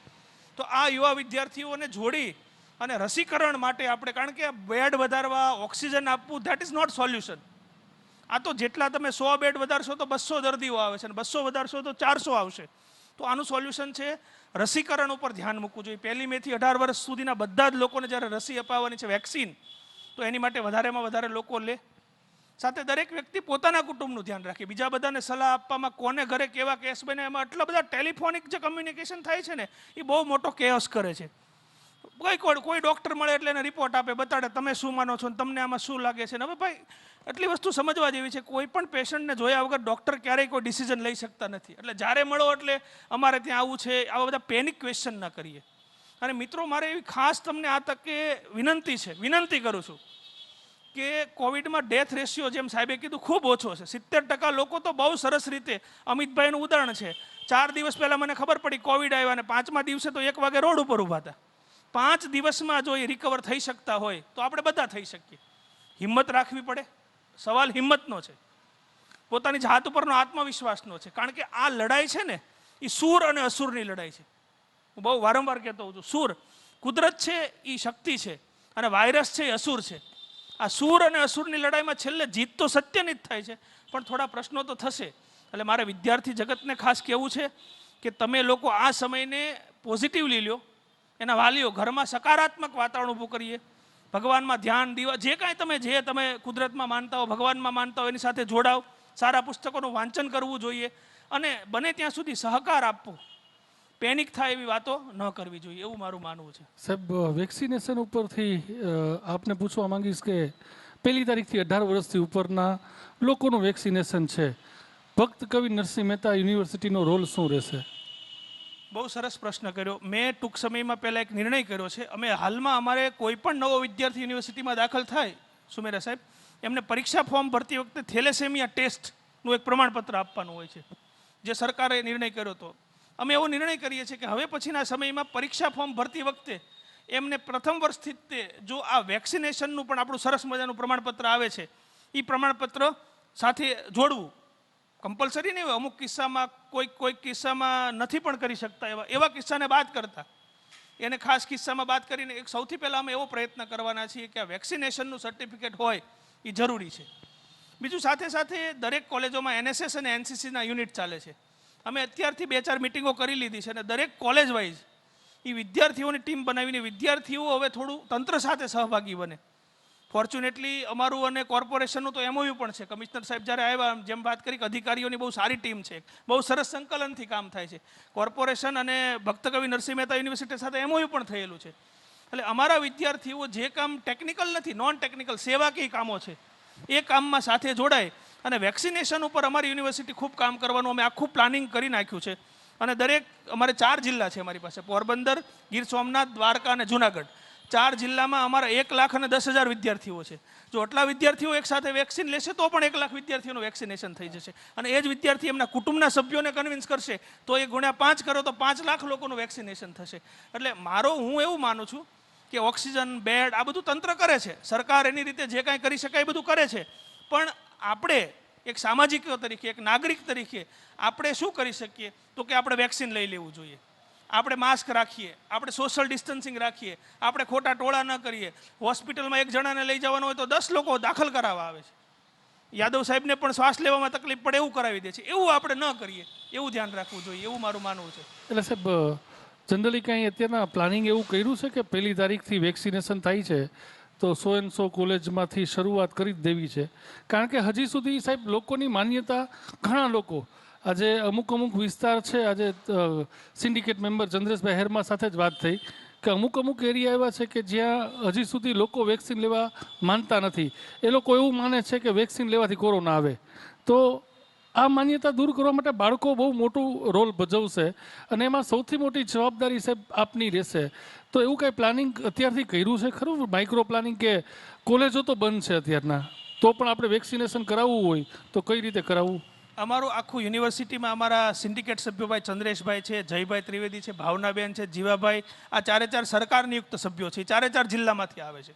તો આ યુવા વિદ્યાર્થીઓને જોડી અને રસીકરણ માટે આપણે, કારણ કે બેડ વધારવા, ઓક્સિજન આપવું, ધેટ ઇઝ નોટ સોલ્યુશન. આ તો જેટલા તમે 100 બેડ વધારશો તો 200 દર્દીઓ આવે છે, અને 200 વધારશો તો 400 આવશે. તો આનું સોલ્યુશન છે રસીકરણ ઉપર ધ્યાન મૂકવું જોઈએ. 1 મેથી 18 વર્ષ સુધીના બધા જ લોકોને જ્યારે રસી અપાવવાની છે, વેક્સિન, તો એની માટે વધારેમાં વધારે લોકો લે. સાથે દરેક વ્યક્તિ પોતાના કુટુંબનું ધ્યાન રાખે. બીજા બધાને સલાહ આપવામાં કોને ઘરે કેવા કેસ બને, એમાં આટલા બધા ટેલિફોનિક જે કમ્યુનિકેશન થાય છે ને, એ બહુ મોટો કેઓસ કરે છે. કોઈ ડૉક્ટર મળે એટલે એને રિપોર્ટ આપે, બતાડે તમે શું માનો છો ને તમને આમાં શું લાગે છે. ને હવે ભાઈ એટલી વસ્તુ સમજવા જેવી છે, કોઈ પણ પેશન્ટને જોયા વગર ડૉક્ટર ક્યારેય કોઈ ડિસિઝન લઈ શકતા નથી. એટલે જ્યારે મળો એટલે અમારે ત્યાં આવું છે, આવા બધા પેનિક ક્વેશ્ચન ના કરીએ. અને મિત્રો, મારે એવી ખાસ તમને આ તકે વિનંતી કરું છું કે કોવિડમાં ડેથ રેશિયો જેમ સાહેબે કીધું ખૂબ ઓછો છે. 70% લોકો તો બહુ સરસ રીતે, અમિતભાઈનું ઉદાહરણ છે, 4 દિવસ પહેલાં મને ખબર પડી કોવિડ આવ્યા અને 5મા દિવસે તો 1 વાગે રોડ ઉપર ઊભા હતા. 5 દિવસમાં જો એ રિકવર થઈ શકતા હોય તો આપણે બધા થઈ શકીએ. હિંમત રાખવી પડે. સવાલ હિંમતનો છે, પોતાની જાત ઉપરનો આત્મવિશ્વાસનો છે. કારણ કે આ લડાઈ છે ને, એ સૂર અને અસુરની લડાઈ છે. હું બહુ વારંવાર કહેતો હોઉં છું, સૂર કુદરત છે, એ શક્તિ છે, અને વાયરસ છે, એ અસુર છે. આ સૂર અને અસુરની લડાઈમાં છેલ્લે જીત તો સત્યની જ થાય છે, પણ થોડા પ્રશ્નો તો થશે. એટલે મારે વિદ્યાર્થી જગતને ખાસ કહેવું છે કે તમે લોકો આ સમયને પોઝિટિવલી લ્યો. એના વાલીઓ ઘરમાં સકારાત્મક વાતાવરણ ઊભું કરીએ. ભગવાનમાં ધ્યાન દીવા, જે કાંઈ તમે કુદરતમાં માનતા હો, ભગવાનમાં માનતા હો, એની સાથે જોડાવ. સારા પુસ્તકોનું વાંચન કરવું જોઈએ અને બને ત્યાં સુધી સહકાર આપવો. પેનિક થાય એવી વાતો ન કરવી જોઈએ, એવું મારું માનવું છે. સાહેબ, વેક્સિનેશન ઉપરથી આપને પૂછવા માંગીશ કે 1 તારીખથી 18 વર્ષથી ઉપરના લોકોનું વેક્સિનેશન છે. ભક્ત કવિ નરસિંહ મહેતા યુનિવર્સિટીનો રોલ શું રહેશે? બહુ સરસ પ્રશ્ન કર્યો. મેં ટૂંક સમયમાં પહેલાં એક નિર્ણય કર્યો છે. અમે હાલમાં અમારે કોઈ પણ નવો વિદ્યાર્થી યુનિવર્સિટીમાં દાખલ થાય, સુમેરા સાહેબ, એમને પરીક્ષા ફોર્મ ભરતી વખતે થેલેસેમિયા ટેસ્ટનું એક પ્રમાણપત્ર આપવાનું હોય છે, જે સરકારે નિર્ણય કર્યો હતો. અમે એવો નિર્ણય કરીએ છીએ કે હવે પછીના સમયમાં પરીક્ષા ફોર્મ ભરતી વખતે એમને પ્રથમ વર્ષથી તે જો આ વેક્સિનેશનનું પણ આપણું સરસ મજાનું પ્રમાણપત્ર આવે છે, એ પ્રમાણપત્ર સાથે જોડવું. કમ્પલસરી નહીં હોય, અમુક કિસ્સામાં કોઈક કિસ્સામાં નથી પણ કરી શકતા, એવા કિસ્સાને બાદ કરતા એને ખાસ કિસ્સામાં બાદ કરીને એક સૌથી પહેલાં અમે એવો પ્રયત્ન કરવાના છીએ કે આ વેક્સિનેશનનું સર્ટિફિકેટ હોય એ જરૂરી છે. બીજું, સાથે સાથે દરેક કોલેજોમાં NSS અને NCCના યુનિટ ચાલે છે. અમે અત્યારથી 2-4 મિટિંગો કરી લીધી છે, અને દરેક કોલેજ વાઇઝ એ વિદ્યાર્થીઓની ટીમ બનાવીને વિદ્યાર્થીઓ હવે થોડું તંત્ર સાથે સહભાગી બને. ફોર્ચ્યુનેટલી અમારું અને કોર્પોરેશનનું તો MOU પણ છે. કમિશનર સાહેબ જ્યારે આવ્યા, જેમ વાત કરી કે અધિકારીઓની બહુ સારી ટીમ છે, બહુ સરસ સંકલનથી કામ થાય છે. કોર્પોરેશન અને ભક્ત કવિ નરસિંહ મહેતા યુનિવર્સિટી સાથે MOU પણ થયેલું છે. એટલે અમારા વિદ્યાર્થીઓ જે કામ ટેકનિકલ નથી, નોન ટેકનિકલ સેવાકીય કામો છે, એ કામમાં સાથે જોડાય. અને વેક્સિનેશન ઉપર અમારી યુનિવર્સિટી ખૂબ કામ કરવાનું અમે આખું પ્લાનિંગ કરી નાખ્યું છે. અને દરેક અમારે 4 જિલ્લા છે અમારી પાસે, પોરબંદર, ગીર સોમનાથ, દ્વારકા અને જુનાગઢ. 4 જિલ્લામાં અમારા 1,10,000 વિદ્યાર્થીઓ છે. જો આટલા વિદ્યાર્થીઓ એક સાથે વેક્સિન લેશે તો પણ 1 લાખ વિદ્યાર્થીઓનું વેક્સિનેશન થઈ જશે. અને એ જ વિદ્યાર્થી એમના કુટુંબના સભ્યોને કન્વિન્સ કરશે તો એ ગુણ્યા 5 કરો તો 5 લાખ લોકોનું વેક્સિનેશન થશે. એટલે હું એવું માનું છું કે ઓક્સિજન, બેડ આ બધું તંત્ર કરે છે, સરકાર એની રીતે જે કાંઈ કરી શકાય એ બધું કરે છે. પણ આપણે એક સામાજિક તરીકે, એક નાગરિક તરીકે આપણે શું કરી શકીએ તો કે આપણે વેક્સિન લઈ લેવું જોઈએ. આપણે માસ્ક રાખીએ, આપણે સોશિયલ ડિસ્ટન્સિંગ રાખીએ, આપણે ખોટા ટોળા ન કરીએ. હોસ્પિટલમાં એક જણાને લઈ જવાનો હોય તો 10 લોકો દાખલ કરાવવા આવે છે. યાદવ સાહેબને પણ શ્વાસ લેવામાં તકલીફ પડે એવું કરાવી દે છે. એવું આપણે ન કરીએ, એવું ધ્યાન રાખવું જોઈએ, એવું મારું માનવું છે. એટલે સાહેબ જનરલી કાંઈ અત્યારના પ્લાનિંગ એવું કર્યું છે કે 1લી તારીખથી વેક્સિનેશન થાય છે તો 100 કોલેજમાંથી શરૂઆત કરી જ દેવી છે? કારણ કે હજી સુધી સાહેબ લોકોની માન્યતા, ઘણા લોકો આજે અમુક વિસ્તાર છે, આજે સિન્ડિકેટ મેમ્બર ચંદ્રેશભાઈ હેરમા સાથે જ વાત થઈ કે અમુક એરિયા એવા છે કે જ્યાં હજી સુધી લોકો વેક્સિન લેવા માનતા નથી. એ લોકો એવું માને છે કે વેક્સિન લેવાથી કોરોના આવે. તો આ માન્યતા દૂર કરવા માટે બાળકો બહુ મોટું રોલ ભજવશે અને એમાં સૌથી મોટી જવાબદારી સાહેબ આપની રહેશે. તો એવું કાંઈ પ્લાનિંગ અત્યારથી કર્યું છે ખરું, માઇક્રો પ્લાનિંગ, કે કોલેજો તો બંધ છે અત્યારના, તો પણ આપણે વેક્સિનેશન કરાવવું હોય તો કઈ રીતે કરાવવું? અમારું આખું યુનિવર્સિટીમાં અમારા સિન્ડિકેટ સભ્યોભાઈ ચંદ્રેશભાઈ છે, જયભાઈ ત્રિવેદી છે, ભાવનાબેન છે, જીવાભાઈ, આ 4 સરકાર નિયુક્ત સભ્યો છે, 4 જિલ્લામાંથી આવે છે.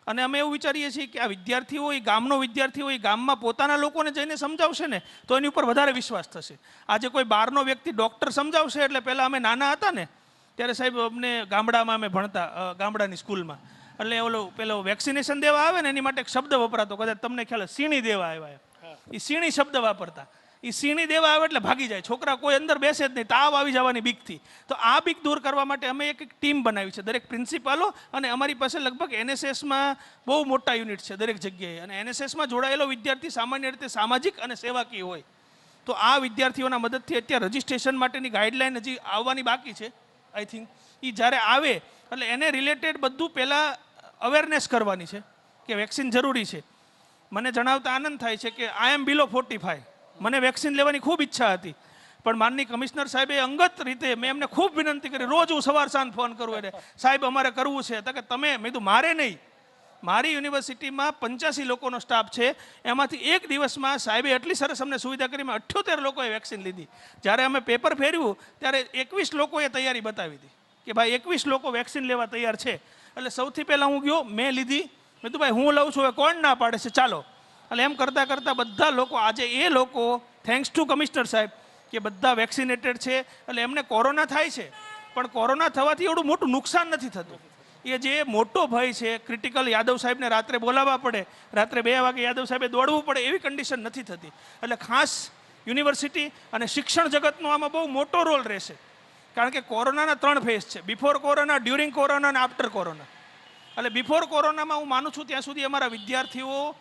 અને અમે એવું વિચારીએ છીએ કે આ વિદ્યાર્થી હોય, ગામનો વિદ્યાર્થી હોય, ગામમાં પોતાના લોકોને જઈને સમજાવશે ને તો એની ઉપર વધારે વિશ્વાસ થશે. આજે કોઈ બહારનો વ્યક્તિ ડૉક્ટર સમજાવશે એટલે પહેલાં અમે નાના હતા ને ત્યારે સાહેબ અમને ગામડામાં અમે ભણતા, ગામડાની સ્કૂલમાં, એટલે પેલો વેક્સિનેશન દેવા આવે ને એની માટે એક શબ્દ વપરાતો, કદાચ તમને ખ્યાલ, સીણી દેવા આવ્યા. એ સીણી શબ્દ વાપરતા. એ સીણી દેવા આવે એટલે ભાગી જાય છોકરા, કોઈ અંદર બેસે જ નહીં, તાવ આવી જવાની બીકથી. તો આ બીક દૂર કરવા માટે અમે એક ટીમ બનાવી છે, દરેક પ્રિન્સિપાલો, અને અમારી પાસે લગભગ NSSમાં બહુ મોટા યુનિટ છે દરેક જગ્યાએ. અને NSSમાં જોડાયેલો વિદ્યાર્થી સામાન્ય રીતે સામાજિક અને સેવાકીય હોય. તો આ વિદ્યાર્થીઓના મદદથી અત્યારે રજિસ્ટ્રેશન માટેની ગાઈડલાઈન હજી આવવાની બાકી છે. આઈ થિંક એ જ્યારે આવે એટલે એને રિલેટેડ બધું પહેલાં અવેરનેસ કરવાની છે કે વેક્સિન જરૂરી છે. મને જણાવતા આનંદ થાય છે કે આઈ એમ બિલો 45. મને વેક્સિન લેવાની ખૂબ ઈચ્છા હતી, પણ માનની કમિશનર સાહેબે અંગત રીતે મેં એમને ખૂબ વિનંતી કરી, રોજ હું સવાર સાંજ ફોન કરું એટલે સાહેબ અમારે કરવું છે. તો કે તમે, મેં કીધું મારે નહીં, મારી યુનિવર્સિટીમાં 85 લોકોનો સ્ટાફ છે, એમાંથી એક દિવસમાં સાહેબે એટલી સરસ અમને સુવિધા કરી, 78 લોકોએ વેક્સિન લીધી. જ્યારે અમે પેપર ફેર્યું ત્યારે 21 લોકોએ તૈયારી બતાવી હતી કે ભાઈ 21 લોકો વેક્સિન લેવા તૈયાર છે. એટલે સૌથી પહેલાં હું ગયો, મેં લીધી. મેં કીધું ભાઈ હું લઉં છું, હવે કોણ ના પાડે છે, ચાલો. એટલે એમ કરતાં બધા લોકો, આજે એ લોકો થેન્ક્સ ટુ કમિશનર સાહેબ કે બધા વેક્સિનેટેડ છે. એટલે એમને કોરોના થાય છે પણ કોરોના થવાથી એવડું મોટું નુકસાન નથી થતું. એ જે મોટો ભય છે, ક્રિટિકલ, યાદવ સાહેબને રાત્રે બોલાવવા પડે, રાત્રે 2 વાગે યાદવ સાહેબે દોડવું પડે, એવી કન્ડિશન નથી થતી. એટલે ખાસ યુનિવર્સિટી અને શિક્ષણ જગતનો આમાં બહુ મોટો રોલ રહેશે. કારણ કે કોરોનાના 3 ફેઝ છે, બિફોર કોરોના, ડ્યુરિંગ કોરોના અને આફ્ટર કોરોના. એટલે બિફોર કોરોનામાં હું માનું છું ત્યાં સુધી અમારા વિદ્યાર્થીઓ,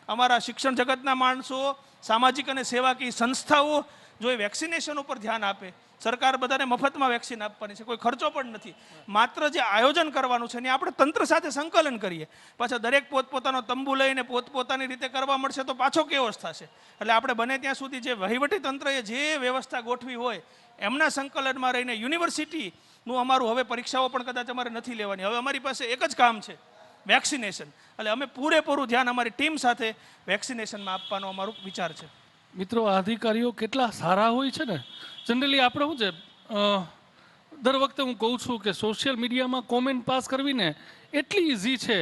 અમારા શિક્ષણ જગતના માણસો, સામાજિક અને સેવાકીય સંસ્થાઓ જો એ વેક્સિનેશન ઉપર ધ્યાન આપે, સરકાર બધાને મફતમાં વેક્સિન આપવાની છે, કોઈ ખર્ચો પણ નથી, માત્ર જે આયોજન કરવાનું છે ને આપણે તંત્ર સાથે સંકલન કરીએ. પાછા દરેક પોતપોતાનો તંબુ લઈને પોતપોતાની રીતે કરવા મળશે તો પાછો કેઓસ થશે. એટલે આપણે બને ત્યાં સુધી જે વહીવટી તંત્રએ જે વ્યવસ્થા ગોઠવી હોય એમના સંકલનમાં રહીને યુનિવર્સિટીનું અમારું હવે પરીક્ષાઓ પણ કદાચ અમારે નથી લેવાની. હવે અમારી પાસે એક જ કામ છે, વેક્સિનેશન. એટલે અમે પૂરેપૂરું ધ્યાન અમારી ટીમ સાથે વેક્સિનેશનમાં આપવાનો અમારો વિચાર છે. મિત્રો, આ અધિકારીઓ કેટલા સારા હોય છે ને. જનરલી આપણે શું છે, દર વખતે હું કહું છું કે સોશિયલ મીડિયામાં કોમેન્ટ પાસ કરવી ને એટલી ઇઝી છે,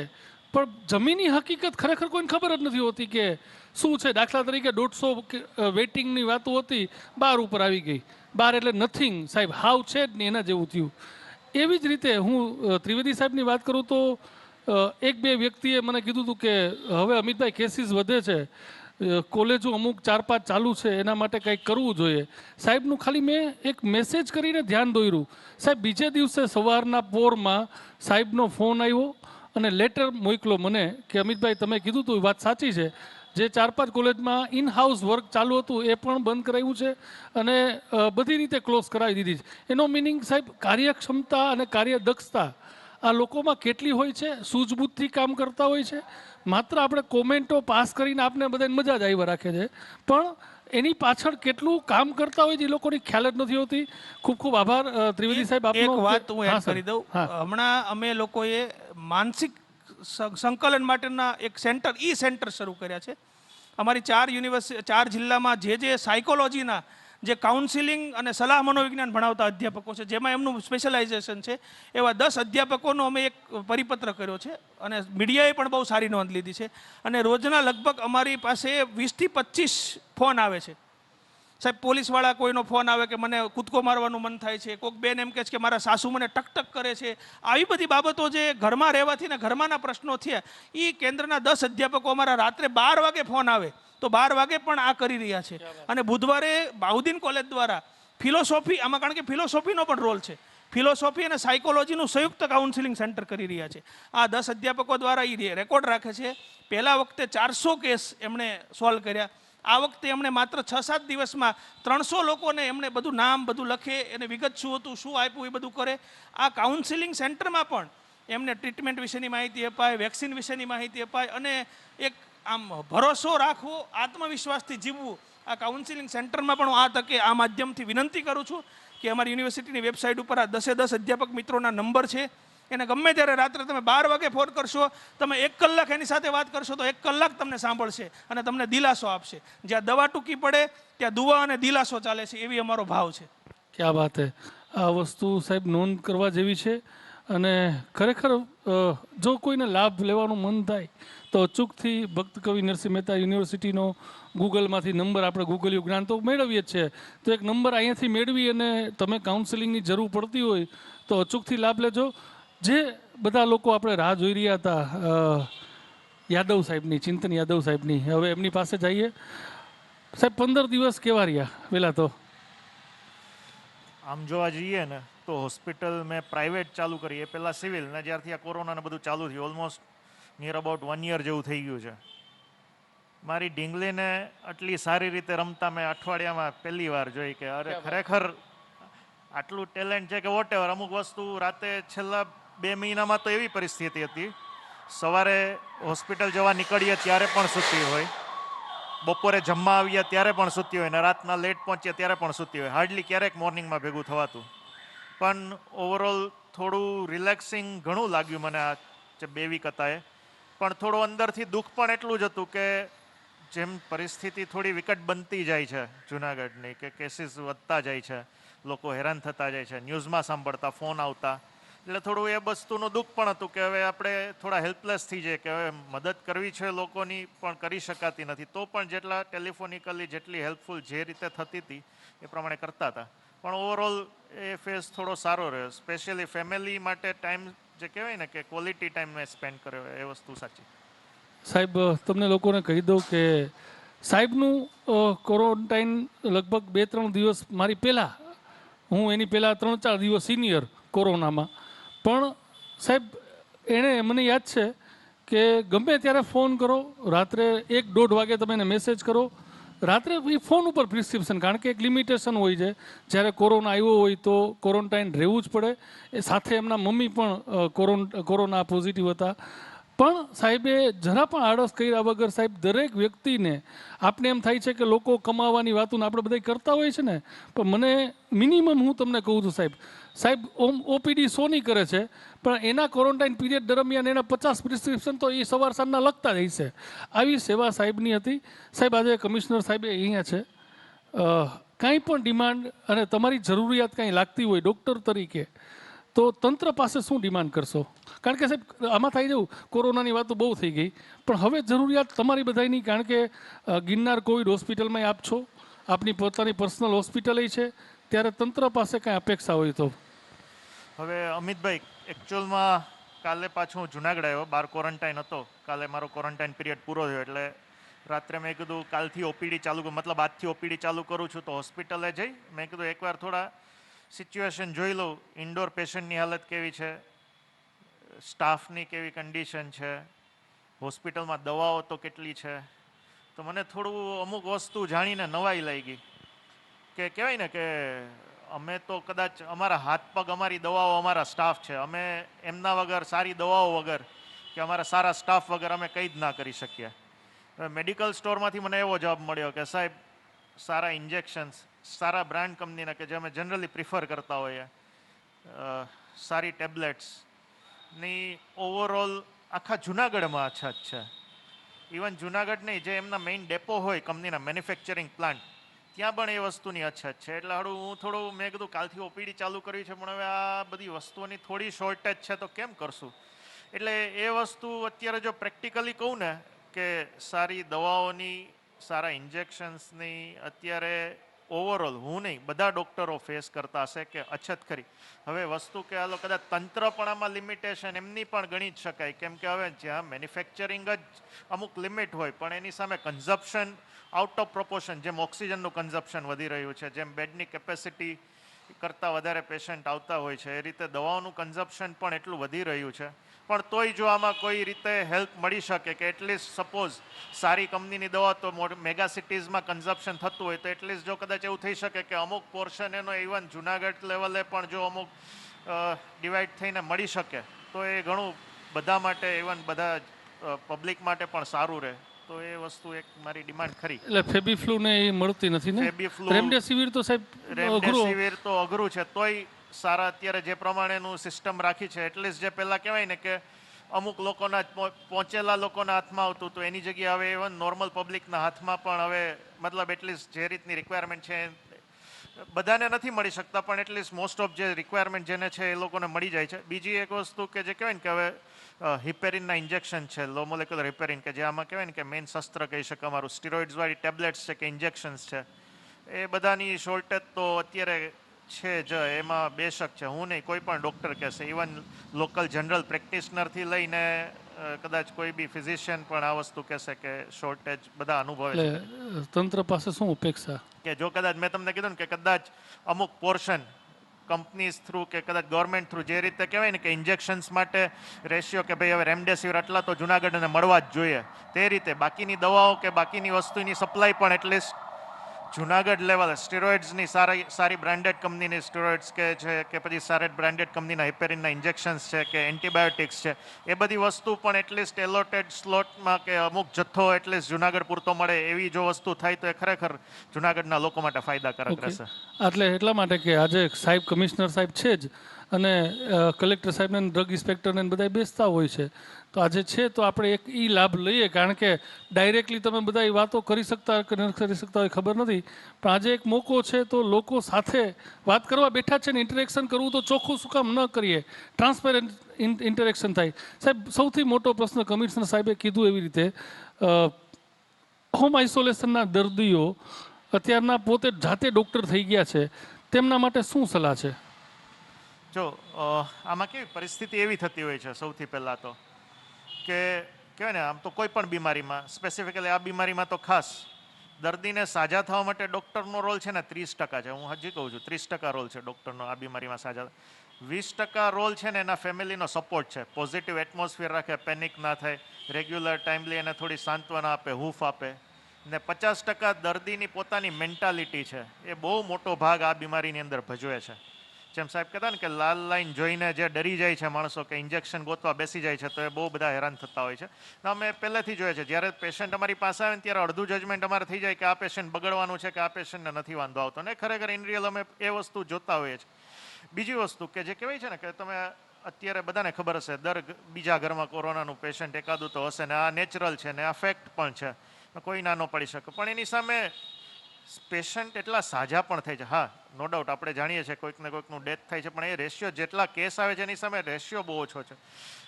પણ જમીની હકીકત ખરેખર કોઈને ખબર જ નથી હોતી કે શું છે. દાખલા તરીકે 150 વેઇટિંગની વાતો હતી, 12 ઉપર આવી ગઈ. 12 એટલે નથિંગ સાહેબ, હાવ છે જ નહીં, એના જેવું થયું. એવી જ રીતે હું ત્રિવેદી સાહેબની વાત કરું તો 1-2 વ્યક્તિએ મને કીધું હતું કે હવે અમિતભાઈ કેસીસ વધે છે, કોલેજો અમુક 4-5 ચાલુ છે, એના માટે કંઈક કરવું જોઈએ. સાહેબનું ખાલી મેં એક મેસેજ કરીને ધ્યાન દોર્યું. સાહેબ બીજે દિવસે સવારના પોરમાં સાહેબનો ફોન આવ્યો અને લેટર મોકલો મને કે અમિતભાઈ તમે કીધું હતું એ વાત સાચી છે, જે 4-5 કોલેજમાં ઇન હાઉસ વર્ક ચાલુ હતું એ પણ બંધ કરાવ્યું છે અને બધી રીતે ક્લોઝ કરાવી દીધી છે. એનો મિનિંગ સાહેબ કાર્યક્ષમતા અને કાર્યદક્ષતા આ લોકોમાં કેટલી હોય છે, સૂઝબૂઝથી કામ કરતા હોય છે. માત્ર આપણે કોમેન્ટો પાસ કરીને આપણે બધાને મજા જ આવ્યા રાખે છે, પણ એની પાછળ કેટલું કામ કરતા હોય છે એ લોકોની ખ્યાલ જ નથી હોતી. ખૂબ ખૂબ આભાર ત્રિવેદી સાહેબ આપનો. એક વાત હું હા, એડ સર. કરી દઉં. હા. હમણાં અમે લોકોએ માનસિક સંકલન માટેના એક સેન્ટર સેન્ટર શરૂ કર્યા છે. અમારી 4 જિલ્લામાં જે સાયકોલોજીના જે કાઉન્સિલિંગ અને સલાહ મનોવિજ્ઞાન ભણાવતા અધ્યાપકો છે, જેમાં એમનું સ્પેશિયલાઇઝેશન છે, એવા 10 અધ્યાપકોનો અમે એક પરિપત્ર કર્યો છે અને મીડિયાએ પણ બહુ સારી નોંધ લીધી છે. અને રોજના લગભગ અમારી પાસે 20 થી 25 ફોન આવે છે. સાહેબ, પોલીસવાળા કોઈનો ફોન આવે કે મને કૂદકો મારવાનું મન થાય છે, કોઈક બેન એમ કહે છે કે મારા સાસુ મને ટકટક કરે છે. આવી બધી બાબતો જે ઘરમાં રહેવાથી ને ઘરમાંના પ્રશ્નો થયા, એ કેન્દ્રના 10 અધ્યાપકો અમારા રાત્રે 12 વાગે ફોન આવે તો 12 વાગે પણ આ કરી રહ્યા છે. અને બુધવારે બાઉદીન કોલેજ દ્વારા ફિલોસોફી, આમાં કારણ કે ફિલોસોફીનો પણ રોલ છે, ફિલોસોફી અને સાયકોલોજીનું સંયુક્ત કાઉન્સિલિંગ સેન્ટર કરી રહ્યા છે. આ 10 અધ્યાપકો દ્વારા એ રેકોર્ડ રાખે છે. પહેલા વખતે 400 કેસ એમણે સોલ્વ કર્યા. આ વખતે એમણે માત્ર 6-7 દિવસમાં 300 લોકોને એમણે બધું નામ બધું લખે, એને વિગત શું હતું, શું આપ્યું, એ બધું કરે. આ કાઉન્સિલિંગ સેન્ટરમાં પણ એમને ટ્રીટમેન્ટ વિશેની માહિતી અપાય, વેક્સિન વિશેની માહિતી અપાય અને એક આમ ભરોસો રાખવો, આત્મવિશ્વાસથી જીવવું. આ કાઉન્સિલિંગ સેન્ટરમાં પણ હું આ તકે આ માધ્યમથી વિનંતી કરું છું કે અમારી યુનિવર્સિટીની વેબસાઇટ ઉપર આ 10 અધ્યાપક મિત્રોના નંબર છે. એને ગમે ત્યારે રાત્રે તમે 12 વાગે ફોન કરશો, તમે 1 કલાક એની સાથે વાત કરશો તો 1 કલાક તમને સાંભળશે અને તમને દિલાસો આપશે. જ્યાં દવા ટૂંકી પડે ત્યાં દુઆ અને દિલાસો ચાલે છે, એવી અમારો ભાવ છે. ક્યાં વાત હે. આ વસ્તુ સાહેબ નોંધ કરવા જેવી છે. અને ખરેખર જો કોઈને લાભ લેવાનું મન થાય તો અચૂકથી ભક્ત કવિ નરસિંહ મહેતા યુનિવર્સિટીનો ગૂગલમાંથી નંબર, આપણે ગૂગલ જ્ઞાન તો મેળવીએ જ છે, તો એક નંબર અહીંયાથી મેળવી અને તમે કાઉન્સેલિંગની જરૂર પડતી હોય તો અચૂકથી લાભ લેજો. જે બધા લોકો આપણે રાહ જોઈ રહ્યા હતા યાદવ સાહેબની, ચિંતન યાદવ સાહેબની, હવે એમની પાસે જઈએ. સાહેબ, 15 દિવસ કેવા રહ્યા? પહેલાં તો આમ જોવા જઈએ ને તો હોસ્પિટલ મેં પ્રાઇવેટ ચાલુ કરી, એ પહેલાં સિવિલ, ને જ્યારથી આ કોરોનાને બધું ચાલુ થયું ઓલમોસ્ટ નિયર અબાઉટ 1 યર જેવું થઈ ગયું છે. મારી ઢીંગલીને આટલી સારી રીતે રમતા મેં અઠવાડિયામાં પહેલી વાર જોઈ કે અરે ખરેખર આટલું ટેલેન્ટ છે કે વોટ એવર. અમુક વસ્તુ રાતે છેલ્લા 2 મહિનામાં તો એવી પરિસ્થિતિ હતી, સવારે હોસ્પિટલ જવા નીકળીએ ત્યારે પણ સૂતી હોય, બપોરે જમવા આવ્યા ત્યારે પણ સૂતી હોય, ને રાતના લેટ પહોંચ્યા ત્યારે પણ સૂતી હોય. હાર્ડલી ક્યારેક મોર્નિંગમાં ભેગું થવાતું. પણ ઓવરઓલ થોડું રિલેક્સિંગ ઘણું લાગ્યું મને આ જે 2 વીક હતા એ. પણ થોડું અંદરથી દુઃખ પણ એટલું જ હતું કે જેમ પરિસ્થિતિ થોડી વિકટ બનતી જાય છે જુનાગઢની, કે કેસીસ વધતા જાય છે, લોકો હેરાન થતા જાય છે, ન્યૂઝમાં સાંભળતા, ફોન આવતા, એટલે થોડું એ વસ્તુનું દુઃખ પણ હતું કે હવે આપણે થોડા હેલ્પલેસ થઈ જાય, કે હવે મદદ કરવી છે લોકોની પણ કરી શકાતી નથી. તો પણ જેટલા ટેલિફોનિકલી જેટલી હેલ્પફુલ જે રીતે થતી હતી એ પ્રમાણે કરતા હતા. પણ ઓવરઓલ એ ફેઝ થોડો સારો રહ્યો, સ્પેશિયલી ફેમિલી માટે ટાઈમ જે કહેવાય ને કે ક્વોલિટી ટાઈમ મેં સ્પેન્ડ કર્યો, એ વસ્તુ સાચી. સાહેબ, તમને લોકોને કહી દઉં કે સાહેબનું ક્વોરન્ટાઇન લગભગ 2-3 દિવસ મારી પહેલાં, હું એની પહેલાં 3-4 દિવસ સિનિયર કોરોનામાં. પણ સાહેબ, એણે મને યાદ છે કે ગમે ત્યારે ફોન કરો, રાત્રે 1-1.5 વાગે તમે એને મેસેજ કરો, રાત્રે એ ફોન ઉપર પ્રિસ્ક્રિપ્શન, કારણ કે એક લિમિટેશન હોય છે. જ્યારે કોરોના આવ્યો હોય તો ક્વોરન્ટાઇન રહેવું જ પડે. એ સાથે એમના મમ્મી પણ કોરોના પોઝિટિવ હતા. પણ સાહેબે જરા પણ આળસ કર્યા વગર, સાહેબ, દરેક વ્યક્તિને, આપણે એમ થાય છે કે લોકો કમાવાની વાતું આપણે બધા કરતા હોય છે ને, પણ મને મિનિમમ હું તમને કહું છું સાહેબ, સાહેબ ઓપીડી 100ની કરે છે, પણ એના ક્વોરન્ટાઇન પીરિયડ દરમિયાન એના 50 પ્રિસ્ક્રિપ્શન તો એ સવાર સાંજના લખતા જ હશે. આવી સેવા સાહેબની હતી. સાહેબ, આજે કમિશનર સાહેબે અહીંયા છે, કાંઈ પણ ડિમાન્ડ અને તમારી જરૂરિયાત કાંઈ લાગતી હોય ડૉક્ટર તરીકે તો તંત્ર પાસે શું ડિમાન્ડ કરશો? કારણ કે સાહેબ, આમાં થઈ જવું, કોરોનાની વાતો બહુ થઈ ગઈ, પણ હવે જરૂરિયાત તમારી બધાની, કારણ કે ગિરનાર કોવિડ હોસ્પિટલમાં આપ છો, આપની પોતાની પર્સનલ હોસ્પિટલ છે, ત્યારે તંત્ર પાસે કાંઈ અપેક્ષા હોય તો. હવે અમિતભાઈ, એકચ્યુઅલમાં કાલે પાછું હું જુનાગઢ આવ્યો, 12 ક્વોરન્ટાઇન હતો. કાલે મારો ક્વોરન્ટાઇન પીરિયડ પૂરો થયો એટલે રાત્રે મેં કીધું કાલથી ઓપીડી ચાલુ, મતલબ આજથી ઓપીડી ચાલુ કરું છું, તો હોસ્પિટલે જઈ મેં કીધું એકવાર થોડા સિચ્યુએશન જોઈ લઉં, ઇન્ડોર પેશન્ટની હાલત કેવી છે, સ્ટાફની કેવી કન્ડિશન છે, હોસ્પિટલમાં દવાઓ તો કેટલી છે. તો મને થોડું અમુક વસ્તુ જાણીને નવાઈ લાગી કે કહેવાય ને કે અમે તો કદાચ અમારા હાથ પગ, અમારી દવાઓ, અમારા સ્ટાફ છે, અમે એમના વગર, સારી દવાઓ વગર કે અમારા સારા સ્ટાફ વગર અમે કંઈ જ ના કરી શકીએ. મેડિકલ સ્ટોરમાંથી મને એવો જવાબ મળ્યો કે સાહેબ, સારા ઇન્જેક્શન્સ, સારા બ્રાન્ડ કંપનીના કે જે અમે જનરલી પ્રિફર કરતા હોઈએ, સારી ટેબ્લેટ્સની ઓવરઓલ આખા જુનાગઢમાં અછત છે. ઇવન જુનાગઢ નહીં, જે એમના મેઇન ડેપો હોય કંપનીના મેન્યુફેક્ચરિંગ પ્લાન્ટ, ત્યાં પણ એ વસ્તુની અછત છે. એટલે હું થોડું મેં કીધું કાલથી ઓપીડી ચાલુ કર્યું છે, પણ હવે આ બધી વસ્તુઓની થોડી શોર્ટેજ છે તો કેમ કરશું. એટલે એ વસ્તુ અત્યારે જો પ્રેક્ટિકલી કહું ને કે સારી દવાઓની, સારા ઇન્જેક્શન્સની અત્યારે ઓવરઓલ હું નહીં, બધા ડૉક્ટરો ફેસ કરતા હશે કે અછત ખરી. હવે વસ્તુ કે હાલો કદાચ તંત્ર પણ આમાં લિમિટેશન એમની પણ ગણી જ શકાય, કેમ કે હવે જ્યાં મેન્યુફેક્ચરિંગ જ અમુક લિમિટ હોય પણ એની સામે કન્ઝપ્શન આઉટ ઓફ પ્રોપોર્શન, જેમ ઓક્સિજનનું કન્ઝપ્શન વધી રહ્યું છે, જેમ બેડની કેપેસિટી કરતાં વધારે પેશન્ટ આવતા હોય છે, એ રીતે દવાઓનું કન્ઝપ્શન પણ એટલું વધી રહ્યું છે. પણ તોય જો આમાં કોઈ રીતે હેલ્પ મળી શકે કે એટલીસ્ટ સપોઝ સારી કંપનીની દવા તો મેગા સિટીઝમાં કન્ઝપ્શન થતું હોય તો એટલીસ્ટ જો કદાચ એવું થઈ શકે કે અમુક પોર્શન એનો ઇવન જુનાગઢ લેવલે પણ જો અમુક ડિવાઈડ થઈને મળી શકે તો એ ઘણું બધા માટે, ઇવન બધા પબ્લિક માટે પણ સારું રહે. તો એ વસ્તુ એક મારી ડિમાન્ડ ખરી. એટલે ફેબીફ્લુ ને એ મળતી નથી ને? ફેબીફ્લુ, રેમડેસિવિર તો સાહેબ રેમડેસિવિર તો અઘરું છે. તોય સારા અત્યારે જે પ્રમાણેનું સિસ્ટમ રાખી છે, એટલીસ્ટ જે પહેલાં કહેવાય ને કે અમુક લોકોના પહોંચેલા લોકોના હાથમાં આવતું તો એની જગ્યાએ હવે ઇવન નોર્મલ પબ્લિકના હાથમાં પણ હવે મતલબ એટલીસ્ટ જે રીતની રિક્વાયરમેન્ટ છે બધાને નથી મળી શકતા, પણ એટલીસ્ટ મોસ્ટ ઓફ જે રિક્વાયરમેન્ટ જેને છે એ લોકોને મળી જાય છે. બીજી એક વસ્તુ કે જે કહેવાય ને કે હવે હિપેરિનના ઇન્જેક્શન છે, લો મોલેક્યુલર હિપેરિન, કે જે આમાં કહેવાય ને કે મેઇન શસ્ત્ર કહી શકાય અમારું, સ્ટીરોઇડ્સવાળી ટેબ્લેટ્સ છે કે ઇન્જેક્શન્સ છે, એ બધાની શોર્ટેજ તો અત્યારે છે જ. એમાં બેશક છે, હું નહીં કોઈ પણ ડૉક્ટર કહેશે, ઇવન લોકલ જનરલ પ્રેક્ટિશનરથી લઈને કદાચ કોઈ બી ફિઝિશિયન પણ આ વસ્તુ કહેશે કે શોર્ટેજ બધા અનુભવે છે. એટલે તંત્ર પાસે શું અપેક્ષા કે જો કદાચ મેં તમને કીધું ને કે કદાચ અમુક પોર્શન કંપનીઝ થ્રુ કે કદાચ ગવર્મેન્ટ થ્રુ જે રીતે કહેવાય ને કે ઇન્જેક્શન્સ માટે રેશિયો કે ભાઈ હવે રેમડેસિવિર આટલા તો જુનાગઢને મળવા જ જોઈએ, તે રીતે બાકીની દવાઓ કે બાકીની વસ્તુની સપ્લાય પણ એટલીસ્ટ જુનાગઢ લેવલ સ્ટીરોઇડ્સની સારી બ્રાન્ડેડ કંપનીની સ્ટીરોઇડ્સ કે છે કે પછી સારી બ્રાન્ડેડ કંપનીના હિપેરિનના ઇન્જેક્શન્સ છે કે એન્ટીબાયોટિક્સ છે, એ બધી વસ્તુ પણ એટલીસ્ટ એલોટેડ સ્લોટમાં કે અમુક જથ્થો એટલીસ્ટ જુનાગઢ પૂરતો મળે એવી જો વસ્તુ થાય તો એ ખરેખર જુનાગઢના લોકો માટે ફાયદાકારક રહેશે. એટલે એટલા માટે કે આજે સાહેબ કમિશનર સાહેબ છે જ અને કલેક્ટર સાહેબને ડ્રગ ઇન્સ્પેક્ટરને બધા બેસતા હોય છે, તો આજે છે તો આપણે એક ઈ લાભ લઈએ, કારણ કે ડાયરેક્ટલી તમે બધા એ વાતો કરી શકતા કે ન કરી શકતા હોય ખબર નથી, પણ આજે એક મોકો છે તો લોકો સાથે વાત કરવા બેઠા છે ને ઇન્ટરેક્શન કરવું તો ચોખ્ખું શું કામ ન કરીએ, ટ્રાન્સપેરન્ટ ઇન્ટરેક્શન થાય. સાહેબ સૌથી મોટો પ્રશ્ન કમિશનર સાહેબે કીધું એવી રીતે હોમ આઇસોલેશનના દર્દીઓ અત્યારના પોતે જાતે ડૉક્ટર થઈ ગયા છે, તેમના માટે શું સલાહ છે? જો આમાં કેવી પરિસ્થિતિ એવી થતી હોય છે, સૌથી પહેલાં તો કે કહેવાય ને આમ તો કોઈ પણ બીમારીમાં, સ્પેસિફિકલી આ બીમારીમાં તો ખાસ દર્દીને સાજા થવા માટે ડૉક્ટરનો રોલ છે ને 30% છે. હું હજી કહું છું 30% રોલ છે ડૉક્ટરનો આ બીમારીમાં સાજા. 20% રોલ છે ને એના ફેમિલીનો સપોર્ટ છે, પોઝિટિવ એટમોસ્ફિયર રાખે, પેનિક ના થાય, રેગ્યુલર ટાઈમલી એને થોડી સાંત્વના આપે, હૂફ આપે, ને 50% દર્દીની પોતાની મેન્ટાલિટી છે, એ બહુ મોટો ભાગ આ બીમારીની અંદર ભજવે છે. જેમ સાહેબ કહેતા ને કે લાલ લાઈન જોઈને જે ડરી જાય છે માણસો કે ઇન્જેક્શન ગોતવા બેસી જાય છે, તો એ બહુ બધા હેરાન થતા હોય છે. અમે પહેલેથી જોઈએ છે જ્યારે પેશન્ટ અમારી પાસે આવે ને ત્યારે અડધું જજમેન્ટ અમારે થઈ જાય કે આ પેશન્ટ બગડવાનું છે કે આ પેશન્ટને નથી વાંધો આવતો, ને ખરેખર ઇન રિયલ અમે એ વસ્તુ જોતા હોઈએ છીએ. બીજી વસ્તુ કે જે કહેવાય છે ને કે તમે અત્યારે બધાને ખબર હશે બીજા ઘરમાં કોરોનાનું પેશન્ટ એકાદું તો હશે, ને આ નેચરલ છે ને આ ફેક્ટ પણ છે, કોઈ ના ન પડી શકે, પણ એની સામે પેશન્ટ એટલા સાજા પણ થાય છે. હા, નો ડાઉટ આપણે જાણીએ છીએ કોઈક ને કોઈકનું ડેથ થાય છે, પણ એ રેશિયો જેટલા કેસ આવે છે એની સામે રેશિયો બહુ ઓછો છે.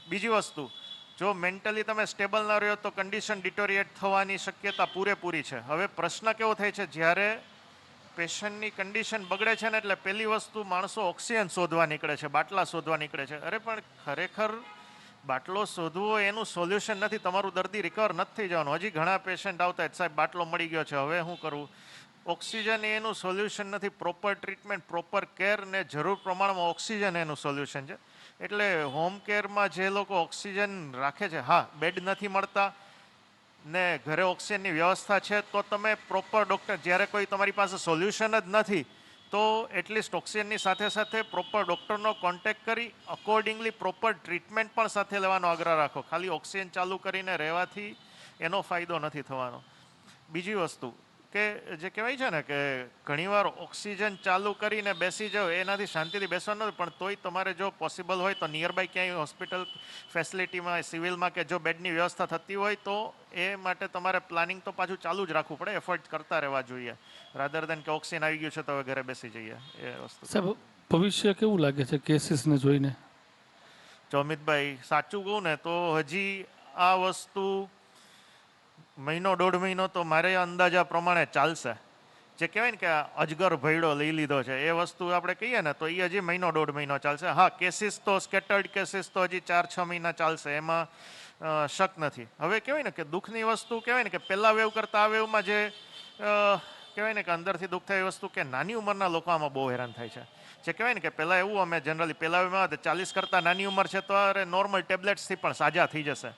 બીજી વસ્તુ, જો મેન્ટલી તમે સ્ટેબલ ના રહ્યો તો કન્ડિશન ડિટોરિએટ થવાની શક્યતા પૂરેપૂરી છે. હવે પ્રશ્ન કેવો થાય છે, જ્યારે પેશન્ટની કન્ડિશન બગડે છે ને એટલે પહેલી વસ્તુ માણસો ઓક્સિજન શોધવા નીકળે છે, બાટલા શોધવા નીકળે છે. અરે પણ ખરેખર બાટલો શોધવો એનું સોલ્યુશન નથી, તમારું દર્દી રિકવર નથી થઈ જવાનું. હજી ઘણા પેશન્ટ આવતા હોય સાહેબ બાટલો મળી ગયો છે હવે શું કરવું. ઓક્સિજન એનું સોલ્યુશન નથી, પ્રોપર ટ્રીટમેન્ટ, પ્રોપર કેર ને જરૂર પ્રમાણમાં ઓક્સિજન એનું સોલ્યુશન છે. એટલે હોમ કેરમાં જે લોકો ઓક્સિજન રાખે છે, હા બેડ નથી મળતા ને ઘરે ઓક્સિજનની વ્યવસ્થા છે તો તમે પ્રોપર ડૉક્ટર, જ્યારે કોઈ તમારી પાસે સોલ્યુશન જ નથી તો એટલીસ્ટ ઓક્સિજનની સાથે સાથે પ્રોપર ડૉક્ટરનો કોન્ટેક્ટ કરી અકોર્ડિંગલી પ્રોપર ટ્રીટમેન્ટ પણ સાથે લેવાનો આગ્રહ રાખો. ખાલી ઓક્સિજન ચાલુ કરીને રહેવાથી એનો ફાયદો નથી થવાનો. બીજી વસ્તુ કે જે કહેવાય છે ને કે ઘણીવાર ઓક્સિજન ચાલુ કરીને બેસી જાઓ એનાથી શાંતિથી બેસવાનું નથી, પણ તોય તમારે જો પોસિબલ હોય તો નિયરબાય ક્યાંય હોસ્પિટલ ફેસિલિટીમાં સિવિલમાં કે જો બેડની વ્યવસ્થા થતી હોય તો એ માટે તમારે પ્લાનિંગ તો પાછું ચાલુ જ રાખવું પડે, એફર્ટ કરતા રહેવા જોઈએ, રાધર દેન કે ઓક્સિજન આવી ગયું છે તો હવે ઘરે બેસી જઈએ એ વસ્તુ. સાહેબ ભવિષ્ય કેવું લાગે છે કેસીસને જોઈને? જો અમિતભાઈ સાચું કહું ને તો હજી આ વસ્તુ મહિનો દોઢ મહિનો તો મારે અંદાજા પ્રમાણે ચાલશે. જે કહેવાય ને કે અજગર ભયડો લઈ લીધો છે એ વસ્તુ આપણે કહીએ ને તો એ હજી મહિનો દોઢ મહિનો ચાલશે. હા, કેસીસ તો સ્કેટર્ડ કેસીસ તો હજી 4-6 મહિના ચાલશે, એમાં શક નથી. હવે કહેવાય ને કે દુઃખની વસ્તુ કહેવાય ને કે પહેલા વેવ કરતાં આ વેવમાં જે કહેવાય ને કે અંદરથી દુઃખ થાય એ વસ્તુ કે નાની ઉંમરના લોકો આમાં બહુ હેરાન થાય છે. જે કહેવાય ને કે પહેલાં એવું અમે જનરલી પહેલા વેવમાં 40 કરતાં નાની ઉંમર છે તો અરે નોર્મલ ટેબ્લેટ્સથી પણ સાજા થઈ જશે.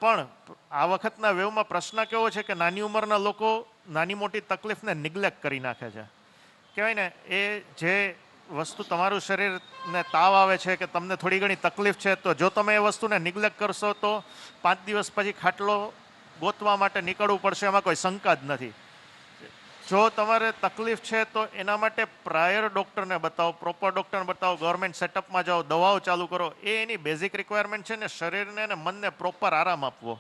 પણ આ વખતના વેવમાં પ્રશ્ન કેવો છે કે નાની ઉંમરના લોકો નાની મોટી તકલીફને નિગ્લેક્ટ કરી નાખે છે. કહેવાય ને એ જે વસ્તુ તમારું શરીરને તાવ આવે છે કે તમને થોડી ઘણી તકલીફ છે તો જો તમે એ વસ્તુને નિગ્લેક્ટ કરશો તો 5 દિવસ પછી ખાટલો ગોતવા માટે નીકળવું પડશે, એમાં કોઈ શંકા જ નથી. જો તમારે તકલીફ છે તો એના માટે પ્રાયર ડૉક્ટરને બતાવો, પ્રોપર ડૉક્ટરને બતાવો, ગવર્મેન્ટ સેટઅપમાં જાઓ, દવાઓ ચાલુ કરો, એ એની બેઝિક રિક્વાયરમેન્ટ છે ને શરીરને અને મનને પ્રોપર આરામ આપવો.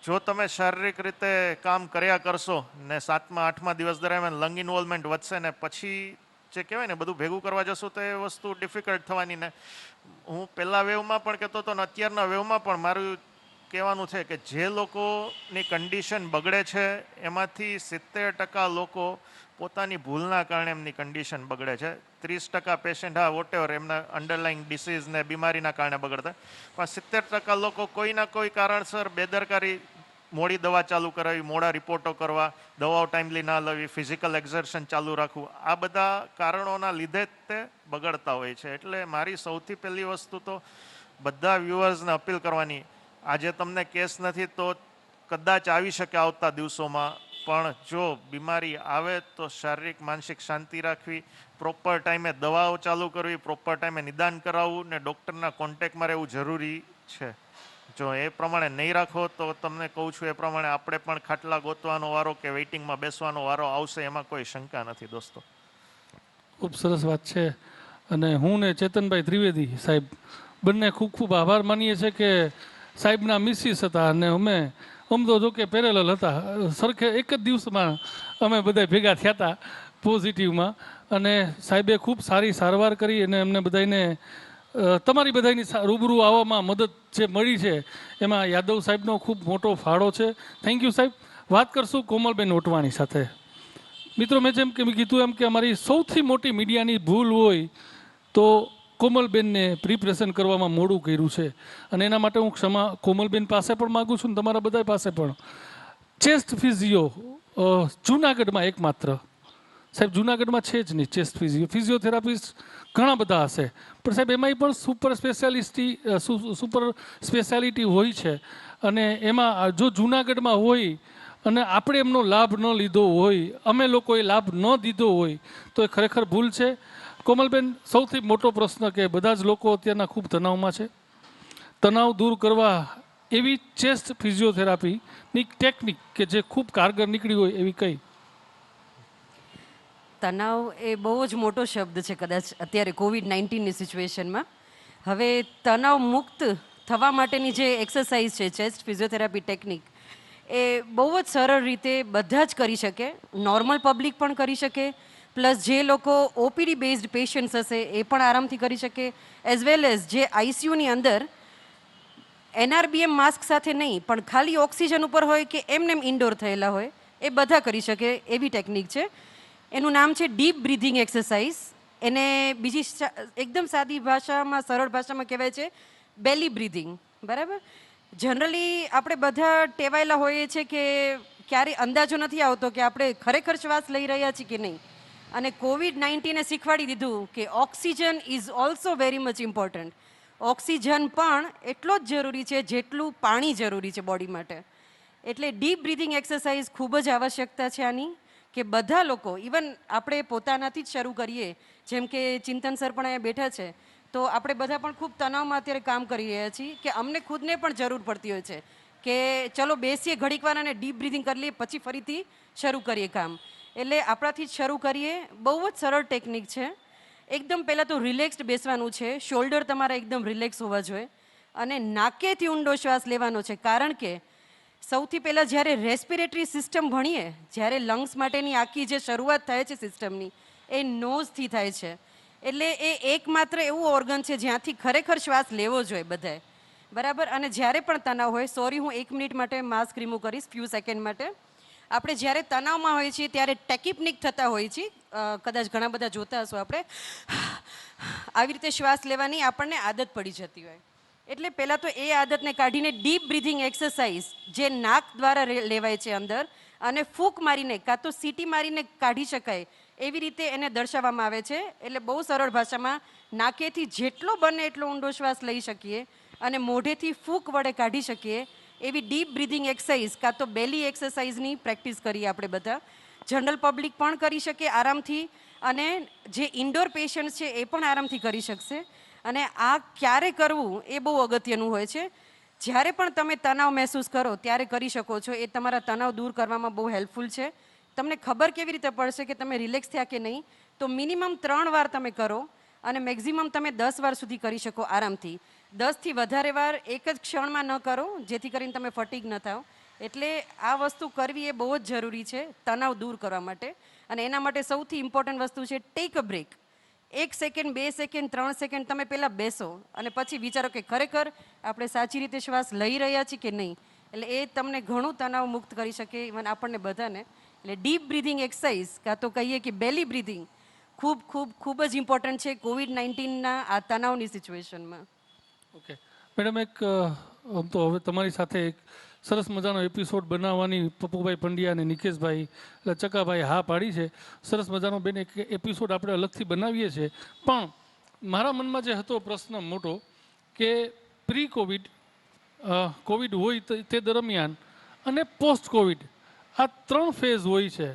જો તમે શારીરિક રીતે કામ કર્યા કરશો ને 7મા 8મા દિવસ દરમિયાન લંગ ઇન્વોલ્વમેન્ટ વધશે ને પછી જે કહેવાય ને બધું ભેગું કરવા જશો તો એ વસ્તુ ડિફિકલ્ટ થવાની. ને હું પહેલા વેવમાં પણ કહેતો હતો ને અત્યારના વેવમાં પણ મારું કહેવાનું છે કે જે લોકોની કન્ડિશન બગડે છે એમાંથી 70% લોકો પોતાની ભૂલના કારણે એમની કન્ડિશન બગડે છે. 30% પેશન્ટ હા વોટેવર એમના અંડરલાઇંગ ડિસીઝ ને બીમારીના કારણે બગડતા, પણ 70% લોકો કોઈના કોઈ કારણસર બેદરકારી, મોડી દવા ચાલુ કરાવી, મોડા રિપોર્ટો કરવા, દવાઓ ટાઈમલી ના લેવી, ફિઝિકલ એક્ઝર્શન ચાલુ રાખવું, આ બધા કારણોના લીધે જ તે બગડતા હોય છે. એટલે મારી સૌથી પહેલી વસ્તુ તો બધા વ્યુઅર્સને અપીલ કરવાની, આજે તમને કેસ નથી તો કદાચ આવી શકે આવતા દિવસોમાં, પણ જો બીમારી આવે તો શારીરિક માનસિક શાંતિ રાખવી, પ્રોપર ટાઈમે દવાઓ ચાલુ કરવી, પ્રોપર ટાઈમે નિદાન કરાવવું ને ડૉક્ટરના કોન્ટેક્ટમાં રહેવું જરૂરી છે. જો એ પ્રમાણે નહીં રાખો તો તમને કહું છું એ પ્રમાણે આપણે પણ ખાટલા ગોતવાનો વારો કે વેઇટિંગમાં બેસવાનો વારો આવશે, એમાં કોઈ શંકા નથી દોસ્તો. ખૂબ સરસ વાત છે. અને હું ને ચેતનભાઈ ત્રિવેદી સાહેબ બંને ખૂબ ખૂબ આભાર માનીએ છીએ કે સાહેબના મિસિસ હતા અને અમે તો જો કે પેરેલલ હતા, સરખે એક જ દિવસમાં અમે બધા ભેગા થયા હતા પોઝિટિવમાં, અને સાહેબે ખૂબ સારી સારવાર કરી અને અમને બધાને તમારી બધાની રૂબરૂ આવવામાં મદદ જે મળી છે એમાં યાદવ સાહેબનો ખૂબ મોટો ફાળો છે. થેન્ક યુ સાહેબ. વાત કરશું કોમલબેન ઓટવાણી સાથે. મિત્રો મેં જેમ કે કીધું એમ કે અમારી સૌથી મોટી મીડિયાની ભૂલ હોય તો કોમલબેનને પ્રિપરેશન કરવામાં મોડું કર્યું છે, અને એના માટે હું ક્ષમા કોમલબેન પાસે પણ માગું છું ને તમારા બધા પાસે પણ. ચેસ્ટ ફિઝિયો જુનાગઢમાં એકમાત્ર, સાહેબ જુનાગઢમાં છે જ નહીં ચેસ્ટ ફિઝિયોથેરાપિસ્ટ ઘણા બધા હશે, પણ સાહેબ એમાંય પણ સુપર સ્પેશિયાલિટી હોય છે, અને એમાં જો જુનાગઢમાં હોય અને આપણે એમનો લાભ ન લીધો હોય, અમે લોકોએ લાભ ન દીધો હોય તો એ ખરેખર ભૂલ છે. કોમલબેન, સૌથી મોટો પ્રશ્ન કે બધા જ લોકો અત્યારના ખૂબ તણાવમાં છે, તણાવ દૂર કરવા એવી ચેસ્ટ ફિઝિયોથેરાપીની ટેકનિક કે જે ખૂબ કારગર નીકળી હોય એવી કઈ? તણાવ એ બહુ જ મોટો શબ્દ છે કદાચ અત્યારે કોવિડ-19ની સિચ્યુએશનમાં. હવે તણાવ મુક્ત થવા માટેની જે એક્સરસાઇઝ છે ચેસ્ટ ફિઝિયોથેરાપી ટેકનિક, એ બહુ જ સરળ રીતે બધા જ કરી શકે, નોર્મલ પબ્લિક પણ કરી શકે, પ્લસ જે લોકો ઓપીડી બેઝડ પેશન્ટ્સ હશે એ પણ આરામથી કરી શકે, એઝ વેલ એઝ જે આઈસીયુની અંદર એનઆરબીએમ માસ્ક સાથે નહીં પણ ખાલી ઓક્સિજન ઉપર હોય કે એમને એમ ઇન્ડોર થયેલા હોય એ બધા કરી શકે એવી ટેકનિક છે. એનું નામ છે ડીપ બ્રીથિંગ એક્સરસાઇઝ. એને બીજી એકદમ સાદી ભાષામાં, સરળ ભાષામાં કહેવાય છે બેલી બ્રીથિંગ. બરાબર? જનરલી આપણે બધા ટેવાયેલા હોઈએ છીએ કે ક્યારે અંદાજો નથી આવતો કે આપણે ખરેખર શ્વાસ લઈ રહ્યા છીએ કે નહીં, અને કોવિડ-19એ શીખવાડી દીધું કે oxygen is also very much important. Oxygen પણ એટલો જ જરૂરી છે જેટલું પાણી જરૂરી છે બોડી માટે. એટલે ડીપ બ્રીથિંગ એક્સરસાઇઝ ખૂબ જ આવશ્યકતા છે આની, કે બધા લોકો, ઇવન આપણે પોતાનાથી જ શરૂ કરીએ, જેમ કે ચિંતન સર પણ અહીંયા બેઠા છે, તો આપણે બધા પણ ખૂબ તણાવમાં અત્યારે કામ કરી રહ્યા છીએ કે અમને ખુદને પણ જરૂર પડતી હોય છે કે ચલો બેસીએ ઘડીક વાર અને ડીપ બ્રીથિંગ કરી લઈએ, પછી ફરીથી શરૂ કરીએ કામ. એટલે આપણાથી જ શરૂ કરીએ. બહુ જ સરળ ટેકનિક છે. એકદમ પહેલાં તો રિલેક્સ્ડ બેસવાનું છે. શોલ્ડર તમારા એકદમ રિલેક્સ હોવા જોઈએ અને નાકેથી ઊંડો શ્વાસ લેવાનો છે. કારણ કે સૌથી પહેલાં જ્યારે રેસ્પિરેટરી સિસ્ટમ ભણીએ, જ્યારે લંગ્સ માટેની આખી જે શરૂઆત થાય છે સિસ્ટમની, એ નોઝથી થાય છે. એટલે એ એકમાત્ર એવું ઓર્ગન છે જ્યાંથી ખરેખર શ્વાસ લેવો જોઈએ બધાએ, બરાબર. અને જ્યારે પણ તણાવ હોય, સોરી હું 1 મિનિટ માટે માસ્ક રિમૂવ કરીશ ફ્યુ સેકન્ડ માટે. આપણે જ્યારે તણાવમાં હોઈએ છીએ ત્યારે ટેકિપનિક થતા હોઈએ છીએ, કદાચ ઘણા બધા જોતા હશો આપણે, આવી રીતે શ્વાસ લેવાની આપણને આદત પડી જતી હોય. એટલે પહેલાં તો એ આદતને કાઢીને ડીપ બ્રીથિંગ એક્સરસાઇઝ જે નાક દ્વારા લેવાય છે અંદર, અને ફૂંક મારીને કાં તો સીટી મારીને કાઢી શકાય એવી રીતે એને દર્શાવવામાં આવે છે. એટલે બહુ સરળ ભાષામાં નાકેથી જેટલો બને એટલો ઊંડો શ્વાસ લઈ શકીએ અને મોઢેથી ફૂંક વડે કાઢી શકીએ એવી ડીપ બ્રીથિંગ એક્સરસાઇઝ કાં તો બેલી એક્સરસાઇઝની પ્રેક્ટિસ કરીએ આપણે બધા. જનરલ પબ્લિક પણ કરી શકે આરામથી, અને જે ઇન્ડોર પેશન્ટ છે એ પણ આરામથી કરી શકશે. અને આ ક્યારે કરવું એ બહુ અગત્યનું હોય છે. જ્યારે પણ તમે તણાવ મહેસૂસ કરો ત્યારે કરી શકો છો. એ તમારા તણાવ દૂર કરવામાં બહુ હેલ્પફુલ છે. તમને ખબર કેવી રીતે પડશે કે તમે રિલેક્સ થયા કે નહીં? તો મિનિમમ 3 વાર તમે કરો અને મેક્ઝિમમ તમે 10 વાર સુધી કરી શકો આરામથી. 10થી વધારે વાર એક જ ક્ષણમાં ન કરો, જેથી કરીને તમે ફટીગ ન થાવ. એટલે આ વસ્તુ કરવી એ બહુ જ જરૂરી છે તણાવ દૂર કરવા માટે. અને એના માટે સૌથી ઇમ્પોર્ટન્ટ વસ્તુ છે take a break. 1 second, 2 second, 3 second તમે પહેલાં બેસો અને પછી વિચારો કે ખરેખર આપણે સાચી રીતે શ્વાસ લઈ રહ્યા છીએ કે નહીં. એટલે એ તમને ઘણું તણાવ મુક્ત કરી શકે, ઇવન આપણને બધાને. એટલે ડીપ બ્રીથિંગ એક્સરસાઇઝ કાં તો કહીએ કે બેલી બ્રીથિંગ ખૂબ ખૂબ ખૂબ જ ઇમ્પોર્ટન્ટ છે કોવિડ-19ના આ તણાવની સિચ્યુએશનમાં. ઓકે મેડમ, આમ તો હવે તમારી સાથે એક સરસ મજાનો એપિસોડ બનાવવાની પપ્પુભાઈ પંડ્યા અને નિકેશભાઈ એટલે ચકાભાઈ હા પાડી છે. સરસ મજાનો બેન એક એપિસોડ આપણે અલગથી બનાવીએ છીએ. પણ મારા મનમાં જે હતો પ્રશ્ન મોટો કે પ્રી કોવિડ, કોવિડ હોય તે દરમિયાન અને પોસ્ટ કોવિડ, આ 3 ફેઝ હોય છે.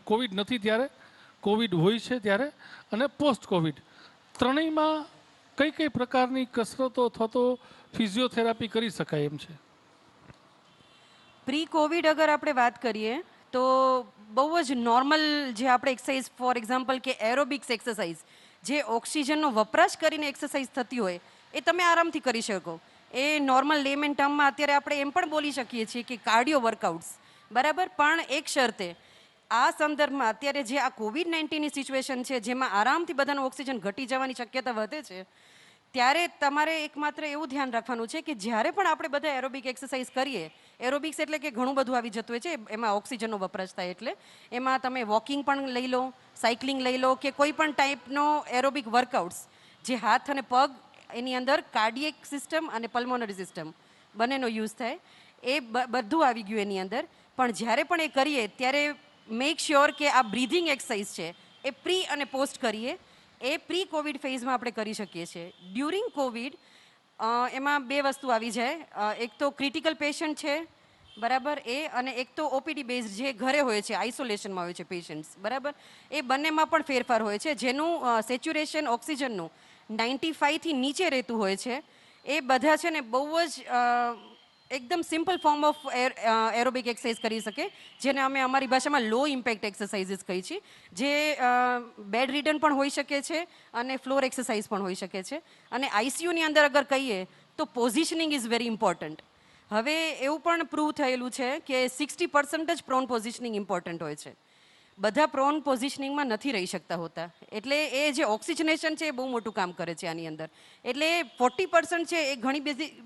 કોવિડ નથી ત્યારે, કોવિડ હોય છે ત્યારે અને પોસ્ટ કોવિડ. ત્રણેયમાં કઈ કઈ પ્રકારની કસરતો અથવા તો ફિઝિયોથેરાપી કરી શકાય એમ છે? પ્રી કોવિડ અગર આપણે વાત કરીએ તો બહુ જ નોર્મલ જે આપણે એક્સરસાઇઝ, ફોર એક્ઝામ્પલ કે એરોબિક્સ એક્સરસાઇઝ, જે ઓક્સિજનનો વપરાશ કરીને એક્સરસાઇઝ થતી હોય એ તમે આરામથી કરી શકો. એ નોર્મલ લેમેન ટર્મમાં અત્યારે આપણે એમ પણ બોલી શકીએ છીએ કે કાર્ડિયો વર્કઆઉટ્સ, બરાબર. પણ એક શરતે, આ સંદર્ભમાં અત્યારે જે આ કોવિડ-19ની સિચ્યુએશન છે જેમાં આરામથી બધાનું ઓક્સિજન ઘટી જવાની શક્યતા વધે છે, ત્યારે તમારે એકમાત્ર એવું ધ્યાન રાખવાનું છે કે જ્યારે પણ આપણે બધા એરોબિક એક્સરસાઇઝ કરીએ, એરોબિક્સ એટલે કે ઘણું બધું આવી જતું હોય છે, એમાં ઓક્સિજનનો વપરાશ થાય, એટલે એમાં તમે વોકિંગ પણ લઈ લો, સાયકલિંગ લઈ લો, કે કોઈ પણ ટાઈપનો એરોબિક વર્કઆઉટ્સ જે હાથ અને પગ, એની અંદર કાર્ડિયક સિસ્ટમ અને પલ્મોનરી સિસ્ટમ બંનેનો યુઝ થાય, એ બધું આવી ગયું એની અંદર. પણ જ્યારે પણ એ કરીએ ત્યારે મેક શ્યોર કે આ બ્રીથિંગ એક્સરસાઇઝ છે એ પ્રી અને પોસ્ટ કરીએ. એ પ્રી કોવિડ ફેઝમાં આપણે કરી શકીએ છીએ. ડ્યુરિંગ કોવિડ એમાં 2 વસ્તુ આવી જાય. એક તો ક્રિટિકલ પેશન્ટ છે, બરાબર, એ, અને એક તો ઓપીડી બેઝ જે ઘરે હોય છે, આઇસોલેશનમાં હોય છે પેશન્ટ્સ, બરાબર. એ બંનેમાં પણ ફેરફાર હોય છે. જેનું સેચ્યુરેશન ઓક્સિજનનું 95થી નીચે રહેતું હોય છે, એ બધા છે ને બહુ જ એકદમ simple form of aerobic exercise કરી શકે, જેને અમે અમારી ભાષામાં લો ઇમ્પેક્ટ એક્સરસાઇઝીસ કહી છીએ, જે બેડ રિડન પણ હોઈ શકે છે અને ફ્લોર એક્સરસાઇઝ પણ હોઈ શકે છે. અને આઈસીયુની અંદર અગર કહીએ તો પોઝિશનિંગ ઇઝ વેરી ઇમ્પોર્ટન્ટ. હવે એવું પણ પ્રૂવ થયેલું છે કે 60% જ પ્રોન પોઝિશનિંગ ઇમ્પોર્ટન્ટ હોય છે. બધા પ્રોન પોઝિશનિંગમાં નથી રહી શકતા હોતા. એટલે એ જે ઓક્સિજનેશન છે એ બહુ મોટું કામ કરે છે આની અંદર. એટલે 40% છે એ ઘણી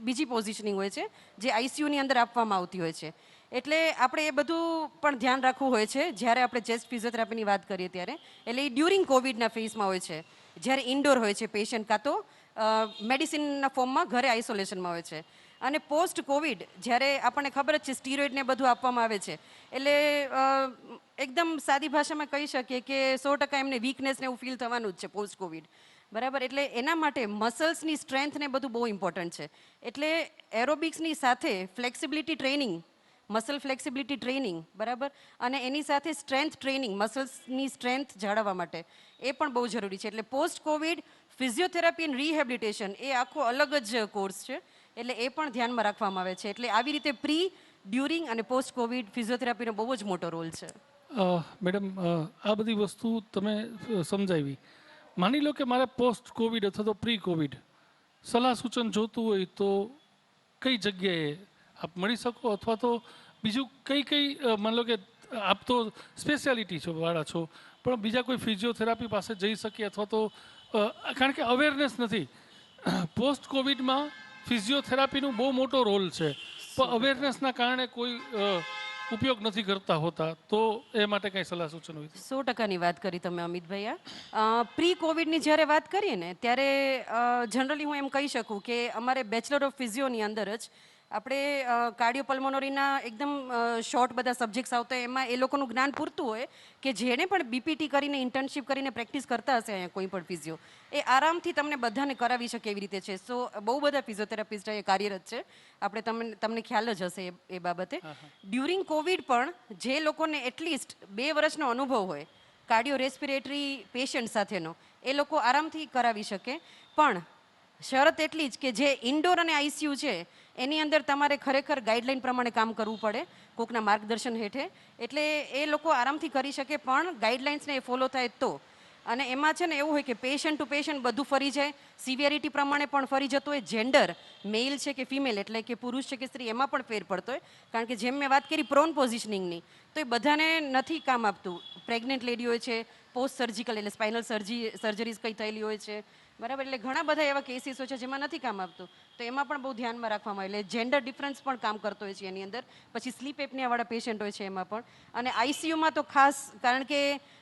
બીજી પોઝિશનિંગ હોય છે જે આઈસીયુની અંદર આપવામાં આવતી હોય છે. એટલે આપણે એ બધું પણ ધ્યાન રાખવું હોય છે જ્યારે આપણે ચેસ્ટ ફિઝિયોથેરાપીની વાત કરીએ ત્યારે. એટલે એ ડ્યુરિંગ કોવિડના ફેઝમાં હોય છે, જ્યારે ઇન્ડોર હોય છે પેશન્ટ, કાં તો મેડિસિનના ફોર્મમાં ઘરે આઇસોલેશનમાં હોય છે. અને પોસ્ટ કોવિડ જ્યારે આપણને ખબર જ છે સ્ટીરોઇડ ને બધું આપવામાં આવે છે, એટલે એકદમ સાદી ભાષામાં કહી શકીએ કે 100% એમને વીકનેસ ને એવું ફીલ થવાનું જ છે પોસ્ટ કોવિડ, બરાબર. એટલે એના માટે મસલ્સની સ્ટ્રેન્થ ને બધું બહુ ઇમ્પોર્ટન્ટ છે. એટલે એરોબિક્સની સાથે flexibility training, muscle flexibility training, બરાબર, અને એની સાથે સ્ટ્રેન્થ ટ્રેનિંગ, મસલ્સની સ્ટ્રેન્થ જાળવવા માટે એ પણ બહુ જરૂરી છે. એટલે post Covid physiotherapy and rehabilitation એ આખો અલગ જ કોર્સ છે. એટલે એ પણ ધ્યાનમાં રાખવામાં આવે છે. એટલે આવી રીતે પ્રી, ડ્યુરિંગ અને પોસ્ટ કોવિડ ફિઝિયોથેરાપીનો બહુ જ મોટો રોલ છે. મેડમ, આ બધી વસ્તુ તમે સમજાવી. માની લો કે મારે પોસ્ટ કોવિડ અથવા તો પ્રી કોવિડ સલાહ સૂચન જોતું હોય તો કઈ જગ્યાએ આપ મળી શકો, અથવા તો બીજું કઈ માની લો કે આપ તો સ્પેશિયાલિટી છો વાળા છો, પણ બીજા કોઈ ફિઝિયોથેરાપી પાસે જઈ શકીએ, અથવા તો કારણ કે અવેરનેસ નથી. પોસ્ટ કોવિડમાં ફિઝિયોથેરાપીનું બહુ મોટો રોલ છે, પણ અવેરનેસના કારણે કોઈ ઉપયોગ નથી કરતા હોતા, તો એ માટે કઈ સલાહ સૂચન હોય? 100%ની વાત કરી તમે અમિતભાઈ. પ્રી કોવિડની જ્યારે વાત કરીએ ને ત્યારે જનરલી હું એમ કહી શકું કે અમારે બેચલર ઓફ ફિઝિયોની અંદર જ આપણે કાર્ડિયોપલ્મોનરીના એકદમ શોર્ટ બધા સબ્જેક્ટ્સ આવતા હોય, એમાં એ લોકોનું જ્ઞાન પૂરતું હોય કે જેણે પણ બીપીટી કરીને ઇન્ટર્નશિપ કરીને પ્રેક્ટિસ કરતા હશે અહીંયા કોઈ પણ ફિઝિયો, એ આરામથી તમને બધાને કરાવી શકે એવી રીતે છે. સો બહુ બધા ફિઝિયોથેરાપિસ્ટ અહીંયા કાર્યરત છે, આપણે તમને ખ્યાલ જ હશે એ બાબતે. ડ્યુરિંગ કોવિડ પણ જે લોકોને એટલીસ્ટ 2 વર્ષનો અનુભવ હોય કાર્ડિયો રેસ્પિરેટરી પેશન્ટ સાથેનો, એ લોકો આરામથી કરાવી શકે. પણ શરત એટલી જ કે જે ઇન્ડોર અને આઈસીયુ છે એની અંદર તમારે ખરેખર ગાઈડલાઈન પ્રમાણે કામ કરવું પડે, કોકના માર્ગદર્શન હેઠે. એટલે એ લોકો આરામથી કરી શકે, પણ ગાઈડલાઇન્સને એ ફોલો થાય તો. અને એમાં છે ને એવું હોય કે પેશન્ટ ટુ પેશન્ટ બધું ફરી જાય, સિવિયરિટી પ્રમાણે પણ ફરી જતું હોય, જેન્ડર મેલ છે કે ફિમેલ એટલે કે પુરુષ છે કે સ્ત્રી એમાં પણ ફેર પડતો હોય. કારણ કે જેમ મેં વાત કરી પ્રોન પોઝિશનિંગની, તો એ બધાને નથી કામ આપતું. પ્રેગ્નેન્ટ લેડી હોય છે, પોસ્ટ સર્જિકલ એટલે સ્પાઇનલ સર્જરીઝ કઈ થયેલી હોય છે, બરાબર. એટલે ઘણા બધા એવા કેસીસ હોય છે જેમાં નથી કામ આપતું, તો એમાં પણ બહુ ધ્યાનમાં રાખવામાં આવે. એટલે જેન્ડર ડિફરન્સ પણ કામ કરતો હોય છે એની અંદર. પછી સ્લીપ એપનિયાવાળા પેશન્ટ હોય છે એમાં પણ. અને આઈસીયુમાં તો ખાસ, કારણ કે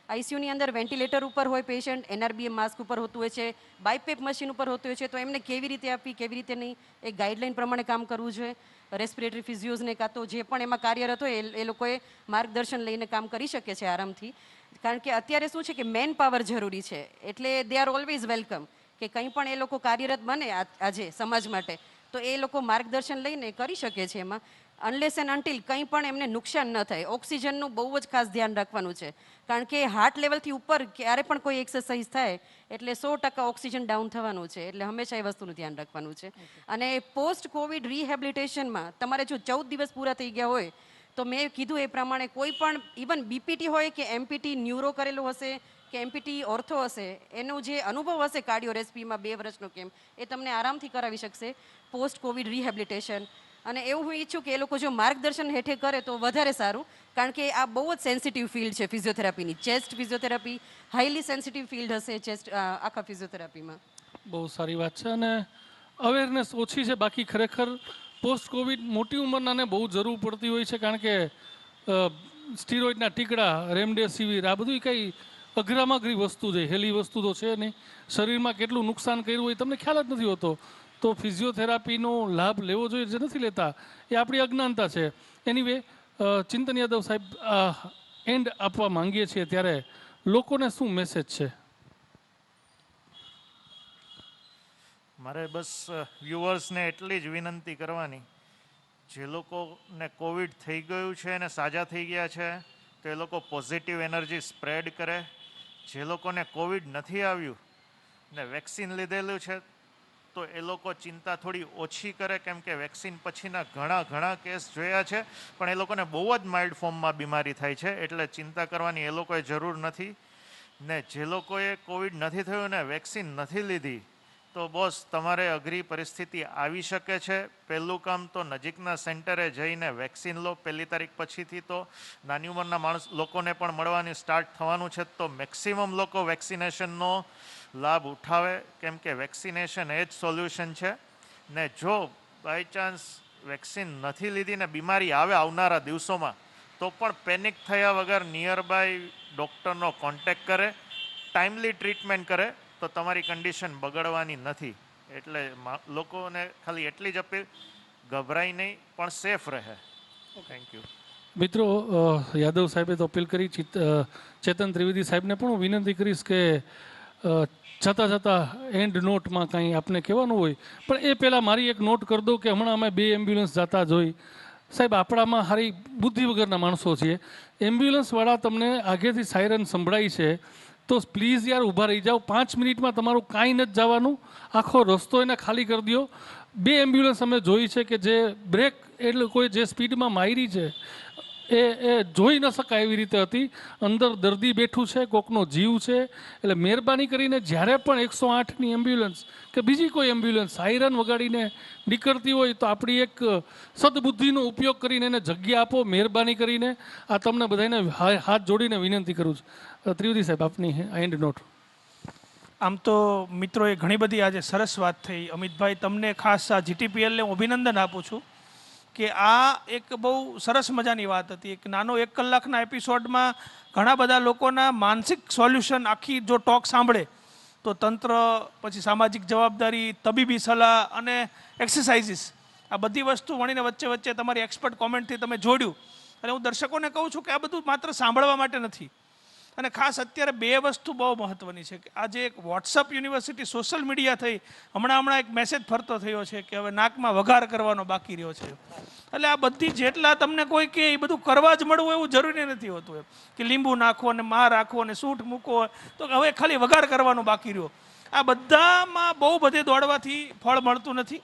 આઈસીયુની અંદર વેન્ટિલેટર ઉપર હોય પેશન્ટ, એનઆરબીએમ માસ્ક ઉપર હોતું હોય છે, બાયપેપ મશીન ઉપર હોતું હોય છે, તો એમને કેવી રીતે આપવી, કેવી રીતે નહીં, એ ગાઈડલાઈન પ્રમાણે કામ કરવું જોઈએ. રેસ્પિરેટરી ફિઝિયોઝને કાં તો જે પણ એમાં કાર્યરત હોય એ લોકોએ માર્ગદર્શન લઈને કામ કરી શકે છે આરામથી. કારણ કે અત્યારે શું છે કે મેન પાવર જરૂરી છે, એટલે દે આર ઓલવેઝ વેલકમ કે કંઈ પણ એ લોકો કાર્યરત બને આજે સમાજ માટે, તો એ લોકો માર્ગદર્શન લઈને કરી શકે છે એમાં. અનલેસ એન્ડ અન્ટિલ કંઈ પણ એમને નુકસાન ન થાય. ઓક્સિજનનું બહુ જ ખાસ ધ્યાન રાખવાનું છે, કારણ કે હાર્ટ લેવલથી ઉપર ક્યારે પણ કોઈ એક્સરસાઇઝ થાય એટલે 100% ઓક્સિજન ડાઉન થવાનું છે. એટલે હંમેશા એ વસ્તુનું ધ્યાન રાખવાનું છે. અને પોસ્ટ કોવિડ રિહેબિલિટેશનમાં તમારે જો 14 દિવસ પૂરા થઈ ગયા હોય તો મેં કીધું એ પ્રમાણે કોઈ પણ ઇવન બીપીટી હોય કે એમપીટી ન્યુરો કરેલું હશે કે એમપીટી ઓર્થો હશે, એનો જે અનુભવ હશે કાર્ડિયો રેસ્પીમાં 2 વર્ષનો કેમ, એ તમને આરામથી કરાવી શકશે પોસ્ટ કોવિડ રિહેબિલિટેશન. અને એવું હું ઈચ્છું કે એ લોકો જો માર્ગદર્શન હેઠે કરે તો વધારે સારું, કારણ કે આ બહુ જ સેન્સિટિવ ફિલ્ડ છે ફિઝિયોથેરાપીની. Chest physiotherapy highly sensitive field હશે ચેસ્ટ આખા ફિઝિયોથેરાપીમાં. બહુ સારી વાત છે. અને અવેરનેસ ઓછી છે. બાકી ખરેખર પોસ્ટ કોવિડ મોટી ઉંમરનાને બહુ જરૂર પડતી હોય છે, કારણ કે સ્ટીરોઇડના ટીકડા, રેમડેસિવિર, આ બધું કંઈ અઘરામાં અઘરી વસ્તુ છે, હેલી વસ્તુ તો છે નહીં. શરીરમાં કેટલું નુકસાન કર્યું હોય તમને ખ્યાલ જ નથી હોતો. તો ફિઝિયોથેરાપીનો લાભ લેવો જોઈએ, જે નથી લેતા એ આપણી અજ્ઞાનતા છે. એનીવે, ચિંતન યાદવ સાહેબ, એન્ડ આપવા માંગીએ છીએ ત્યારે લોકોને શું મેસેજ છે? મારે બસ વ્યુઅર્સને એટલી જ વિનંતી કરવાની, જે લોકોને કોવિડ થઈ ગયું છે અને સાજા થઈ ગયા છે તો એ લોકો પોઝિટિવ એનર્જી સ્પ્રેડ કરે. જે લોકોને કોવિડ નથી આવ્યું ને વેક્સિન લીધેલું છે તો એ લોકો ચિંતા થોડી ઓછી કરે, કેમ કે વેક્સિન પછીના ઘણા કેસ જોયા છે, પણ એ લોકોને બહુ જ માઇલ્ડ ફોર્મમાં બીમારી થાય છે, એટલે ચિંતા કરવાની એ લોકોએ જરૂર નથી. ને જે લોકોએ કોવિડ નથી થયું ને વેક્સિન નથી લીધી, તો બોસ તમારે અઘરી પરિસ્થિતિ આવી શકે છે. પહેલું કામ તો નજીકના સેન્ટરે જઈને વેક્સિન લો. 1લી તારીખ પછીથી તો નાની ઉંમરના લોકોને પણ મળવાની સ્ટાર્ટ થવાનું છે, તો મેક્સિમમ લોકો વેક્સિનેશનનો લાભ ઉઠાવે, કેમ કે વેક્સિનેશન એ જ સોલ્યુશન છે. ને જો બાય ચાન્સ વેક્સિન નથી લીધી ને બીમારી આવે આવનારા દિવસોમાં, તો પણ પેનિક થયા વગર નિયર બાય ડૉક્ટરનો કોન્ટેક્ટ કરે, ટાઈમલી ટ્રીટમેન્ટ કરે, તો તમારી કન્ડિશન બગડવાની નથી. એટલે લોકોને ખાલી એટલી જ અપીલ, ગભરાય નહીં પણ સેફ રહે. Thank you. મિત્રો, યાદવ સાહેબે તો અપીલ કરી. ચેતન ત્રિવેદી સાહેબને પણ હું વિનંતી કરીશ કે છતાં એન્ડ નોટમાં કાંઈ આપને કહેવાનું હોય, પણ એ પહેલાં મારી એક નોટ કરી દઉં કે હમણાં અમે 2 એમ્બ્યુલન્સ જતા જોઈ. સાહેબ, આપણામાં સારી બુદ્ધિ વગરના માણસો છીએ. એમ્બ્યુલન્સવાળા તમને આગેથી સાયરન સંભળાય છે તો પ્લીઝ યાર ઊભા રહી જાઓ. 5 મિનિટમાં તમારું કાંઈ નથી જવાનું. આખો રસ્તો એને ખાલી કરી દો. 2 એમ્બ્યુલન્સ અમે જોઈ છે કે જે બ્રેક એટલે કોઈ જે સ્પીડમાં મારી છે એ જોઈ ન શકાય એવી રીતે હતી. અંદર દર્દી બેઠું છે, કોકનો જીવ છે. એટલે મહેરબાની કરીને જ્યારે પણ 108ની એમ્બ્યુલન્સ કે બીજી કોઈ એમ્બ્યુલન્સ સાયરન વગાડીને નીકળતી હોય તો આપણી એક સદબુદ્ધિનો ઉપયોગ કરીને એને જગ્યા આપો મહેરબાની કરીને. આ તમને બધાને હાથ જોડીને વિનંતી કરું છું. ત્રિવેદી સાહેબ આપની એન્ડ નોટ. આમ તો મિત્રોએ ઘણી બધી આજે સરસ વાત થઈ. અમિતભાઈ, તમને ખાસ આ જીટીપીએલને હું અભિનંદન આપું છું કે આ એક બહુ સરસ મજાની વાત હતી. એક નાનો 1 કલાકના એપિસોડમાં ઘણા બધા લોકોના માનસિક સોલ્યુશન આખી જો ટોક સાંભળે તો તંત્ર, પછી સામાજિક જવાબદારી, તબીબી સલાહ અને એક્સરસાઇઝીસ, આ બધી વસ્તુ વણીને વચ્ચે વચ્ચે તમારી એક્સપર્ટ કોમેન્ટથી તમે જોડ્યું. અને હું દર્શકોને કહું છું કે આ બધું માત્ર સાંભળવા માટે નથી. અને ખાસ અત્યારે 2 વસ્તુ બહુ મહત્ત્વની છે કે આજે એક વોટ્સઅપ યુનિવર્સિટી સોશિયલ મીડિયા થઈ, હમણાં એક મેસેજ ફરતો થયો છે કે હવે નાકમાં વઘાર કરવાનો બાકી રહ્યો છે. એટલે આ બધી જેટલા તમને કોઈ કે એ બધું કરવા જ મળવું એવું જરૂરી નથી હોતું એમ કે લીંબુ નાખો અને માં રાખો અને સૂંઠ મૂકો તો હવે ખાલી વઘાર કરવાનો બાકી રહ્યો. આ બધામાં બહુ બધે દોડવાથી ફળ મળતું નથી.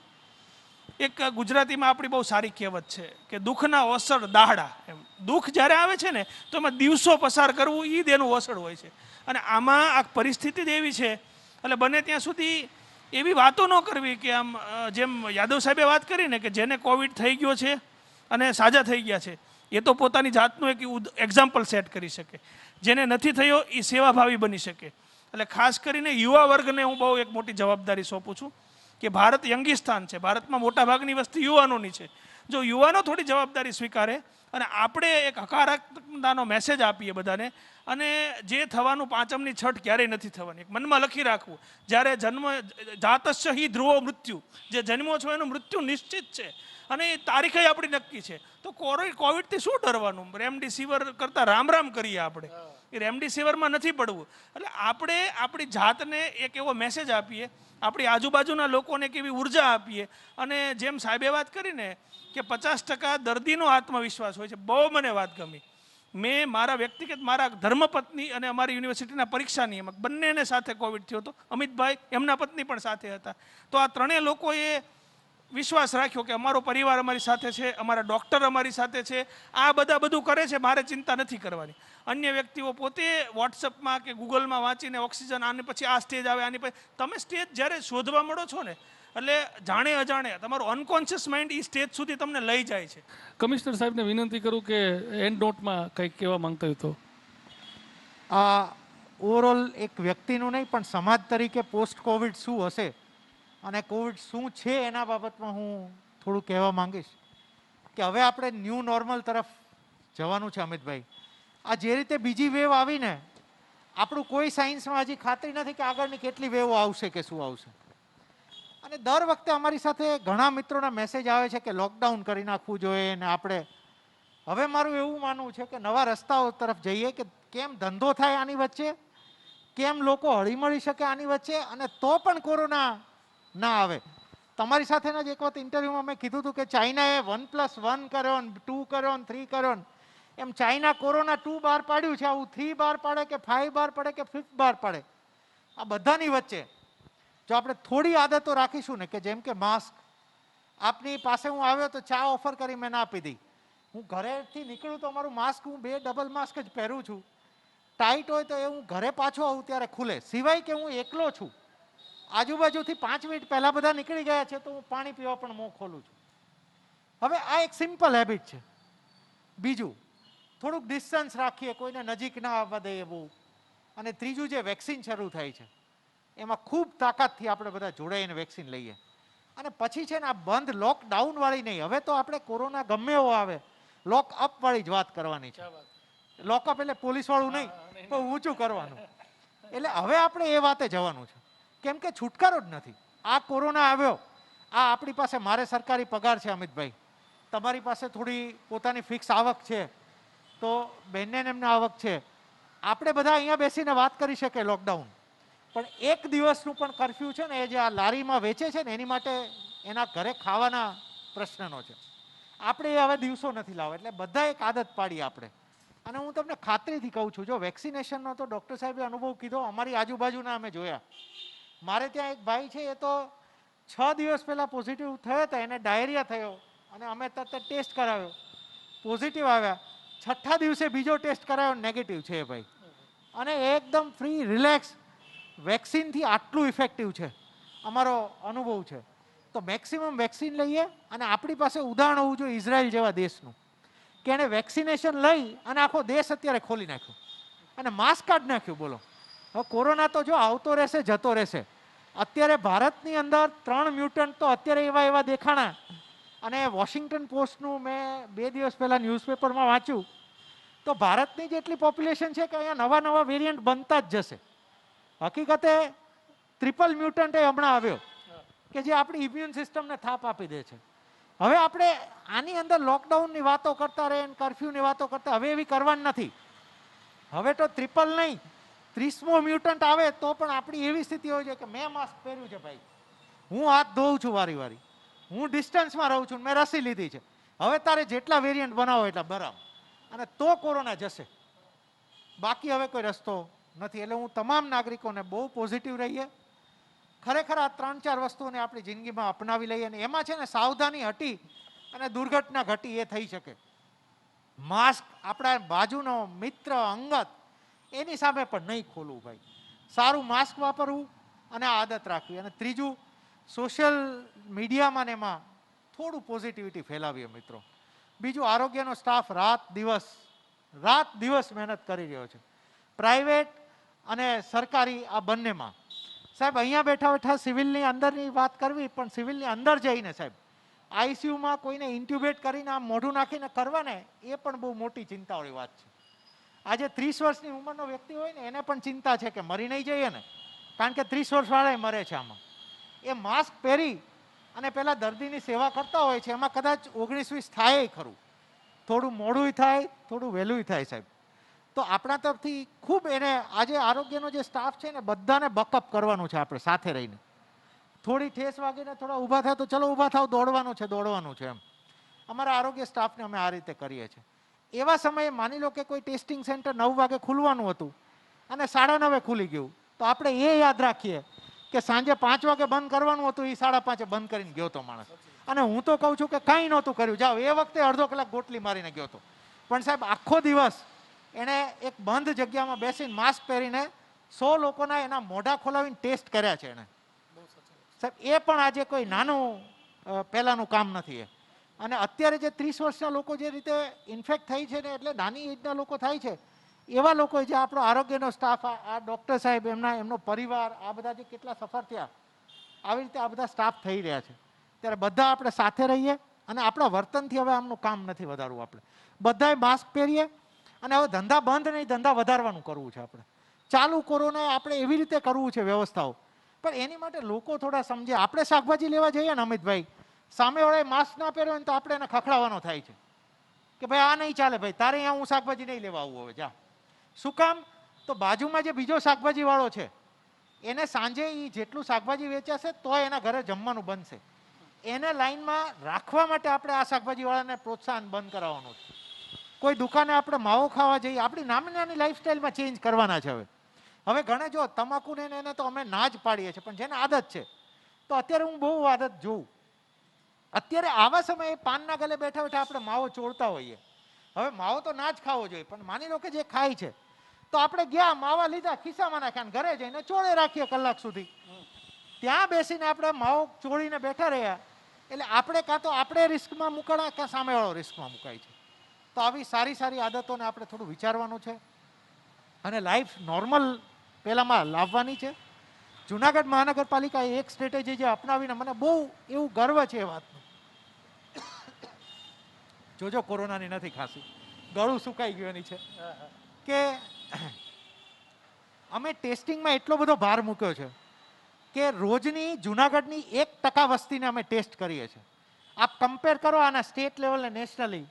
એક ગુજરાતીમાં આપણી બહુ સારી કહેવત છે કે દુઃખના ઓસડ દાહડા. એમ દુઃખ જ્યારે આવે છે ને તો એમાં દિવસો પસાર કરવું એ જ એનું ઓસડ હોય છે. અને આમાં આ પરિસ્થિતિ જ એવી છે એટલે બને ત્યાં સુધી એવી વાતો ન કરવી કે આમ જેમ યાદવ સાહેબે વાત કરી ને કે જેને કોવિડ થઈ ગયો છે અને સાજા થઈ ગયા છે એ તો પોતાની જાતનું એક એક્ઝામ્પલ સેટ કરી શકે. જેને નથી થયો એ સેવાભાવી બની શકે. એટલે ખાસ કરીને યુવા વર્ગને હું બહુ એક મોટી જવાબદારી સોંપું છું કે ભારત યંગિસ્તાન છે. ભારતમાં મોટાભાગની વસ્તી યુવાનોની છે. જો યુવાનો થોડી જવાબદારી સ્વીકારે અને આપણે એક હકારાત્મકતાનો મેસેજ આપીએ બધાને, અને જે થવાનું પાંચમની છઠ ક્યારેય નથી થવાની, એક મનમાં લખી રાખવું. જ્યારે જન્મ જાતસ્ય હિ ધ્રુવો મૃત્યુ, જે જન્મો છો એનું મૃત્યુ નિશ્ચિત છે અને એ તારીખે આપણી નક્કી છે. તો કોવિડથી શું ડરવાનું? રેમડેસિવિર કરતાં રામ રામ કરીએ આપણે. એ રેમડેસિવિરમાં નથી પડવું. એટલે આપણે આપણી જાતને એક એવો મેસેજ આપીએ, આપણી આજુબાજુના લોકોને કેવી ઉર્જા આપીએ. અને જેમ સાહેબે વાત કરીને કે 50% દર્દીનો આત્મવિશ્વાસ હોય છે, બહુ મને વાત ગમી. મેં મારા વ્યક્તિગત મારા ધર્મપત્ની અને અમારી યુનિવર્સિટીના પરીક્ષા નિયામક બંનેને સાથે કોવિડ થયો હતો. અમિતભાઈ એમના પત્ની પણ સાથે હતા. તો આ ત્રણેય લોકોએ વિશ્વાસ રાખ્યો કે અમારો પરિવાર અમારી સાથે છે, અમારા ડૉક્ટર અમારી સાથે છે. આ બધું કરે છે, મારે ચિંતા નથી કરવાની. અન્ય વ્યક્તિઓ પોતે વોટ્સઅપમાં કે ગૂગલમાં વાંચીને ઓક્સિજન આને પછી આ સ્ટેજ આવે, આની પછી તમે સ્ટેજ જ્યારે શોધવા મળો છો ને એટલે જાણે અજાણે તમારું અનકોન્શિયસ માઇન્ડ એ સ્ટેજ સુધી તમને લઈ જાય છે. કમિશનર સાહેબને વિનંતી કરું કે એન્ડ નોટમાં કંઈક કહેવા માંગતા હોય તો. આ ઓવરઓલ એક વ્યક્તિનું નહીં પણ સમાજ તરીકે પોસ્ટ કોવિડ શું હશે અને કોવિડ શું છે એના બાબતમાં હું થોડું કહેવા માંગીશ કે હવે આપણે ન્યૂ નોર્મલ તરફ જવાનું છે. અમિતભાઈ, આ જે રીતે બીજી વેવ આવીને આપણું કોઈ સાયન્સમાં હજી ખાતરી નથી કે આગળની કેટલી વેવો આવશે કે શું આવશે. અને દર વખતે અમારી સાથે ઘણા મિત્રોના મેસેજ આવે છે કે લોકડાઉન કરી નાખવું જોઈએ ને આપણે. હવે મારું એવું માનવું છે કે નવા રસ્તાઓ તરફ જઈએ કે કેમ ધંધો થાય આની વચ્ચે, કેમ લોકો હળીમળી શકે આની વચ્ચે, અને તો પણ કોરોના ના આવે. તમારી સાથેના જ એક વખત ઇન્ટરવ્યુમાં મેં કીધું હતું કે ચાઇનાએ 1+1 કર્યો, 2 કર્યો, 3 કર્યો, એમ ચાઇના કોરોના 2 બહાર પાડ્યું છે. આવું 3 બહાર પાડે કે 5 બહાર પાડે કે 5 બહાર પાડે, આ બધાની વચ્ચે જો આપણે થોડી આદતો રાખીશું ને કે જેમ કે માસ્ક, આપની પાસે હું આવ્યો તો ચા ઓફર કરી મેં ના આપી દી. હું ઘરેથી નીકળું તો મારું માસ્ક હું 2 ડબલ માસ્ક જ પહેરું છું. ટાઈટ હોય તો એ હું ઘરે પાછો આવું ત્યારે ખુલે, સિવાય કે હું એકલો છું, આજુબાજુથી 5 મિનિટ પહેલાં બધા નીકળી ગયા છે તો હું પાણી પીવા પણ મોં ખોલું છું. હવે આ એક સિમ્પલ હેબિટ છે. બીજું, થોડુંક ડિસ્ટન્સ રાખીએ, કોઈને નજીક ના આવવા દઈએ બહુ. અને ત્રીજું, જે વેક્સિન શરૂ થાય છે એમાં ખૂબ તાકાતથી આપણે બધા જોડાઈને વેક્સિન લઈએ. અને પછી છે ને આ બંધ લોકડાઉનવાળી નહીં, હવે તો આપણે કોરોના ગમે એવો આવે લોકઅપવાળી જ વાત કરવાની છે. લોકઅપ એટલે પોલીસવાળું નહીં, તો ઊંચું કરવાનું. એટલે હવે આપણે એ વાતે જવાનું છે, કેમ કે છુટકારો જ નથી. આ કોરોના આવ્યો, આ આપણી પાસે, મારે સરકારી પગાર છે અમિતભાઈ, તમારી પાસે થોડી પોતાની ફિક્સ આવક છે, તો બેનને એમને આવક છે, આપણે બધા અહીંયા બેસીને વાત કરી શકીએ લોકડાઉન. પણ એક દિવસનું પણ કરફ્યુ છે ને, એ જે આ લારીમાં વેચે છે ને એની માટે એના ઘરે ખાવાના પ્રશ્નનો છે. આપણે એ હવે દિવસો નથી લાવવા. એટલે બધા એક આદત પાડી આપણે અને હું તમને ખાતરીથી કહું છું, જો વેક્સિનેશનનો તો ડૉક્ટર સાહેબે અનુભવ કીધો, અમારી આજુબાજુના અમે જોયા. મારે ત્યાં એક ભાઈ છે, એ તો 6 દિવસ પહેલાં પોઝિટિવ થયો હતો, એને ડાયરિયા થયો અને અમે તરત ટેસ્ટ કરાવ્યો, પોઝિટિવ આવ્યા. 6થા દિવસે બીજો ટેસ્ટ કરાવ્યો, નેગેટિવ છે એ ભાઈ. અને એકદમ ફ્રી રિલેક્સ, વેક્સિનથી આટલું ઇફેક્ટિવ છે, અમારો અનુભવ છે. તો મેક્સિમમ વેક્સિન લઈએ. અને આપણી પાસે ઉદાહરણ હોવું જોઈએ ઇઝરાયલ જેવા દેશનું, કે એણે વેક્સિનેશન લઈ અને આખો દેશ અત્યારે ખોલી નાખ્યો અને માસ્ક કાઢી નાખ્યું. બોલો, હવે કોરોના તો જો આવતો રહેશે જતો રહેશે. અત્યારે ભારતની અંદર 3 મ્યુટન્ટ તો અત્યારે એવા દેખાણા. અને વોશિંગ્ટન પોસ્ટનું મેં 2 દિવસ પહેલાં ન્યૂઝપેપરમાં વાંચ્યું, તો ભારતની જેટલી પોપ્યુલેશન છે કે અહીંયા નવા વેરિયન્ટ બનતા જ જશે. હકીકતે ટ્રિપલ મ્યુટન્ટ એ હમણાં આવ્યો કે જે આપણી ઇમ્યુન સિસ્ટમને થાપ આપી દે છે. હવે આપણે આની અંદર લોકડાઉનની વાતો કરતા રહે, કર્ફ્યુની વાતો કરતા, હવે એવી કરવાની નથી. હવે તો ટ્રિપલ નહીં, 30મો મ્યુટન્ટ આવે તો પણ આપણી એવી સ્થિતિ હોય છે કે મેં માસ્ક પહેર્યું છે ભાઈ, હું હાથ ધોઉં છું વારી, હું ડિસ્ટન્સમાં રહું છું, મેં રસી લીધી છે. હવે તારે જેટલા વેરિયન્ટ બનાવો એટલા બરાબર, અને તો કોરોના જશે. બાકી હવે કોઈ રસ્તો નથી. એટલે હું તમામ નાગરિકોને બહુ પોઝિટિવ રહીએ. ખરેખર આ 3-4 વસ્તુઓને આપણી જિંદગીમાં અપનાવી લઈએ. અને એમાં છે ને સાવધાની હટી અને દુર્ઘટના ઘટી એ થઈ શકે. માસ્ક આપણા બાજુનો મિત્ર અંગત એની સામે પણ નહીં ખોલવું ભાઈ. સારું માસ્ક વાપરવું અને આ આદત રાખવી. અને ત્રીજું, સોશિયલ મીડિયામાં ને એમાં થોડું પોઝિટિવિટી ફેલાવીએ મિત્રો. બીજું, આરોગ્યનો સ્ટાફ રાત દિવસ મહેનત કરી રહ્યો છે, પ્રાઇવેટ અને સરકારી આ બંનેમાં. સાહેબ અહીંયા બેઠા સિવિલની અંદરની વાત કરવી, પણ સિવિલની અંદર જઈને સાહેબ આઈસીયુમાં કોઈને ઇન્ટ્યુબેટ કરીને આમ મોઢું નાખીને કરવા ને, એ પણ બહુ મોટી ચિંતાવાળી વાત છે. આજે 30 વર્ષની ઉંમરનો વ્યક્તિ હોય ને, એને પણ ચિંતા છે કે મરી નહીં જઈએ ને, કારણ કે 30 વર્ષવાળા મરે છે આમાં. એ માસ્ક પહેરી અને પેલા દર્દીની સેવા કરતા હોય છે, એમાં કદાચ 19-20 થાય ખરું, થોડું મોડું થાય, થોડું વહેલું થાય સાહેબ. તો આપણા તરફથી ખૂબ એને આજે આરોગ્યનો જે સ્ટાફ છે ને, બધાને બકઅપ કરવાનું છે આપણે સાથે રહીને. થોડી ઠેસ વાગીને થોડા ઊભા થાય તો ચલો ઊભા થાવ, દોડવાનું છે એમ. અમારા આરોગ્ય સ્ટાફને અમે આ રીતે કરીએ છીએ. એવા સમયે માની લો કે કોઈ ટેસ્ટિંગ સેન્ટર 9 વાગે ખુલવાનું હતું અને 9:30 ખુલી ગયું, તો આપણે એ યાદ રાખીએ કે સાંજે 5 વાગે બંધ કરવાનું હતું, એ 5:30 બંધ કરીને ગયો હતો માણસ. અને હું તો કહું છું કે કાંઈ નહોતું કર્યું, જાઓ એ વખતે અડધો કલાક ગોટલી મારીને ગયો હતો. પણ સાહેબ આખો દિવસ એણે એક બંધ જગ્યામાં બેસીને માસ્ક પહેરીને 100 લોકોના એના મોઢા ખોલાવીને ટેસ્ટ કર્યા છે એણે. સાહેબ એ પણ આજે કોઈ નાનું પહેલાંનું કામ નથી એ. અને અત્યારે જે 30 વર્ષના લોકો જે રીતે ઇન્ફેક્ટ થઈ છે ને, એટલે નાની એજના લોકો થાય છે, એવા લોકો જે આપણો આરોગ્યનો સ્ટાફ, આ ડૉક્ટર સાહેબ, એમનો પરિવાર, આ બધા જે કેટલા સફર થયા, આવી રીતે આ બધા સ્ટાફ થઈ રહ્યા છે. ત્યારે બધા આપણે સાથે રહીએ અને આપણા વર્તનથી હવે આમનું કામ નથી વધારવું. આપણે બધાએ માસ્ક પહેરીએ અને હવે ધંધા બંધ નહીં, ધંધા વધારવાનું કરવું છે આપણે. ચાલુ કોરોના આપણે એવી રીતે કરવું છે વ્યવસ્થાઓ, પણ એની માટે લોકો થોડા સમજે. આપણે શાકભાજી લેવા જઈએ ને અમિતભાઈ, સામેવાળાએ માસ્ક ના પહેર્યો ને તો આપણે એને ખખડાવવાનો થાય છે કે ભાઈ આ નહીં ચાલે, ભાઈ તારે અહીંયા હું શાકભાજી નહીં લેવા આવું હવે, જા. શું કામ? તો બાજુમાં જે બીજો શાકભાજી વાળો છે, એને સાંજે એ જેટલું શાકભાજી વેચાશે તો એના ઘરે જમવાનું બનશે. એને લાઈનમાં રાખવા માટે આપણે આ શાકભાજી વાળાને પ્રોત્સાહન બંધ કરાવવાનું છે. કોઈ દુકાને આપણે માવો ખાવા જઈએ, આપણી નાની લાઈફસ્ટાઈલમાં ચેન્જ કરવાના છે. હવે ઘણે જો તમાકુને એને તો અમે ના જ પાડીએ છીએ, પણ જેને આદત છે, તો અત્યારે હું બહુ આદત જોઉં. અત્યારે આવા સમયે પાનના ગલે બેઠા આપણે માવો ચોળતા હોઈએ. હવે માવો તો ના જ ખાવો જોઈએ, પણ માની લો કે જે ખાય છે, તો આપણે ગયા માવા લીધા, ખિસ્સામાં નાખ્યા, ઘરે જઈને ચોળે રાખીએ કલાક સુધી. ત્યાં બેસીને આપણે માવો ચોળીને બેઠા રહ્યા, એટલે આપણે કાં તો આપણે રિસ્કમાં મુકાણા, કાં સામેવાળો રિસ્કમાં મુકાય છે. તો આવી સારી આદતોને આપણે થોડું વિચારવાનું છે અને લાઈફ નોર્મલ પહેલાંમાં લાવવાની છે. જુનાગઢ મહાનગરપાલિકાએ એક સ્ટ્રેટેજી જે અપનાવીને મને બહુ એવું ગર્વ છે એ વાતનું. જોજો કોરોનાની નથી ખાંસી, ગળું સુકાઈ ગયું એની છે, કે અમે ટેસ્ટિંગમાં એટલો બધો ભાર મૂક્યો છે કે રોજની જુનાગઢની 1% વસ્તીને અમે ટેસ્ટ કરીએ છીએ. આપ કમ્પેર કરો આના સ્ટેટ લેવલ ને નેશનલી,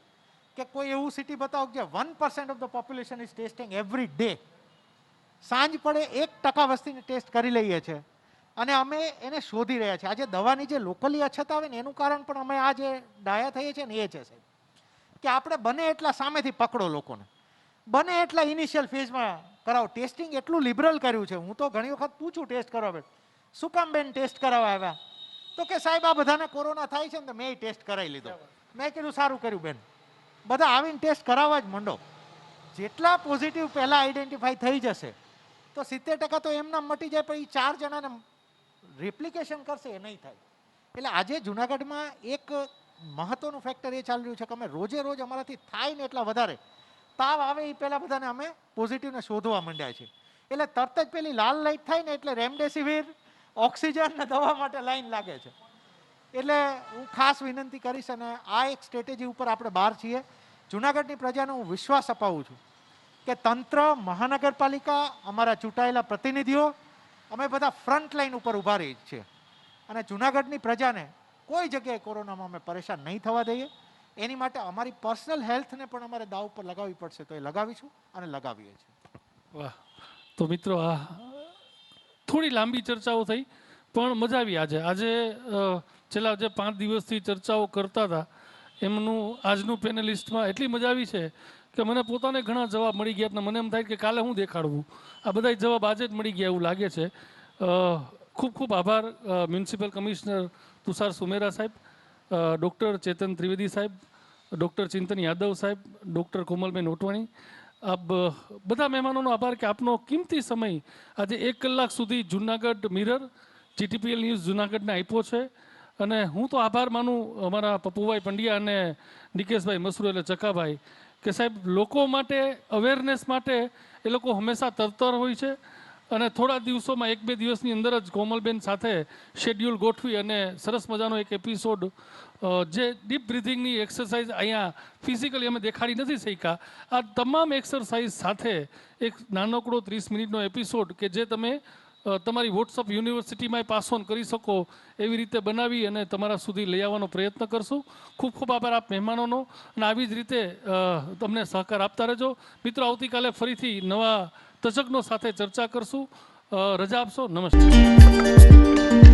કે કોઈ એવું સિટી બતાવો કે 1% of the population is testing every day. સાંજ પડે 1% વસ્તીને ટેસ્ટ કરી લઈએ છીએ અને અમે એને શોધી રહ્યા છીએ. આજે દવાની જે લોકલી અછત આવે ને, એનું કારણ પણ અમે આ જે ડાયા થઈએ છીએ ને એ છે સાહેબ, કે આપણે બને એટલા સામેથી પકડો લોકોને. બને એટલા ઇનિશિયલ ફેઝમાં કરાવો. ટેસ્ટિંગ એટલું લિબરલ કર્યું છે. હું તો ઘણી વખત પૂછું ટેસ્ટ કરવા બેન, શું કામ બેન ટેસ્ટ કરાવવા આવ્યા? તો કે સાહેબ આ બધાને કોરોના થાય છે ને તો મેં ટેસ્ટ કરાવી લીધો. મેં કીધું સારું કર્યું બેન, બધા આવીને ટેસ્ટ કરાવવા જ માંડો. જેટલા પોઝિટિવ પહેલાં આઈડેન્ટિફાઈ થઈ જશે તો 70% તો એમના મટી જાય, પણ એ 4 જણાને રિપ્લિકેશન કરશે એ નહીં થાય. એટલે આજે જુનાગઢમાં એક મહત્વનું ફેક્ટર એ ચાલી રહ્યું છે કે અમે રોજે રોજ અમારાથી થાય ને એટલા વધારે તાવ આવે એ પહેલાં બધાને અમે પોઝિટિવને શોધવા માંડ્યા છે. એટલે તરત જ પેલી લાલ લાઈટ થાય ને એટલે રેમડેસિવિર, ઓક્સિજન ને દવા માટે લાઈન લાગે છે. એટલે હું ખાસ વિનંતી કરીશ અને આ એક સ્ટ્રેટેજી ઉપર આપણે બહાર છીએ. જુનાગઢની પ્રજાને હું વિશ્વાસ અપાવું છું કે તંત્ર, મહાનગરપાલિકા, અમારા ચૂંટાયેલા પ્રતિનિધિઓ, અમે બધા ફ્રન્ટ લાઈન ઉપર ઊભા રહી છીએ અને જુનાગઢની પ્રજાને કોઈ જગ્યાએ કોરોનામાં અમે પરેશાન નહીં થવા દઈએ. એની માટે અમારી પર્સનલ હેલ્થને પણ અમારે દાવ ઉપર લગાવવી પડશે તો એ લગાવીશું અને લગાવીએ છીએ. વાહ, તો મિત્રો આ થોડી લાંબી ચર્ચાઓ થઈ પણ મજા આવી. આજે છેલ્લા જે 5 દિવસથી ચર્ચાઓ કરતા હતા એમનું આજનું પેનલિસ્ટમાં એટલી મજા આવી છે કે મને પોતાને ઘણા જવાબ મળી ગયા. મને એમ થાય કે કાલે હું દેખાડવું, આ બધા જવાબ આજે જ મળી ગયા એવું લાગે છે. ખૂબ ખૂબ આભાર મ્યુનિસિપલ કમિશનર તુષાર સુમેરા સાહેબ, ડૉક્ટર ચેતન ત્રિવેદી સાહેબ, ડૉક્ટર ચિંતન યાદવ સાહેબ, ડૉક્ટર કોમલબેન ઓટવાણી, આપ બધા મહેમાનોનો આભાર કે આપનો કિંમતી સમય આજે 1 કલાક સુધી જુનાગઢ મિરર, GTPL ન્યૂઝ જુનાગઢને આપ્યો છે. અને હું તો આભાર માનું અમારા પપ્પુભાઈ પંડ્યા અને નિકેશભાઈ મસરૂ એટલે ચકાભાઈ કે સાહેબ લોકો માટે, અવેરનેસ માટે એ લોકો હંમેશા તરતર હોય છે. અને થોડા દિવસોમાં 1-2 દિવસની અંદર જ કોમલબેન સાથે શેડ્યુલ ગોઠવી અને સરસ મજાનો એક એપિસોડ જે ડીપ બ્રિથિંગની એક્સરસાઇઝ અહીંયા ફિઝિકલી અમે દેખાડી નથી શક્યા, આ તમામ એક્સરસાઇઝ સાથે એક નાનકડો 30 મિનિટનો એપિસોડ કે જે તમે તમારી વોટ્સઅપ યુનિવર્સિટીમાં પાસ ઓન કરી શકો એવી રીતે બનાવી અને તમારા સુધી લઈ આવવાનો પ્રયત્ન કરશું. ખૂબ ખૂબ આભાર આપ મહેમાનોનો અને આવી જ રીતે તમને સહકાર આપતા રહેજો. મિત્રો, આવતીકાલે ફરીથી નવા તજજ્ઞો સાથે ચર્ચા કરશું. રજા આપશો. નમસ્તે.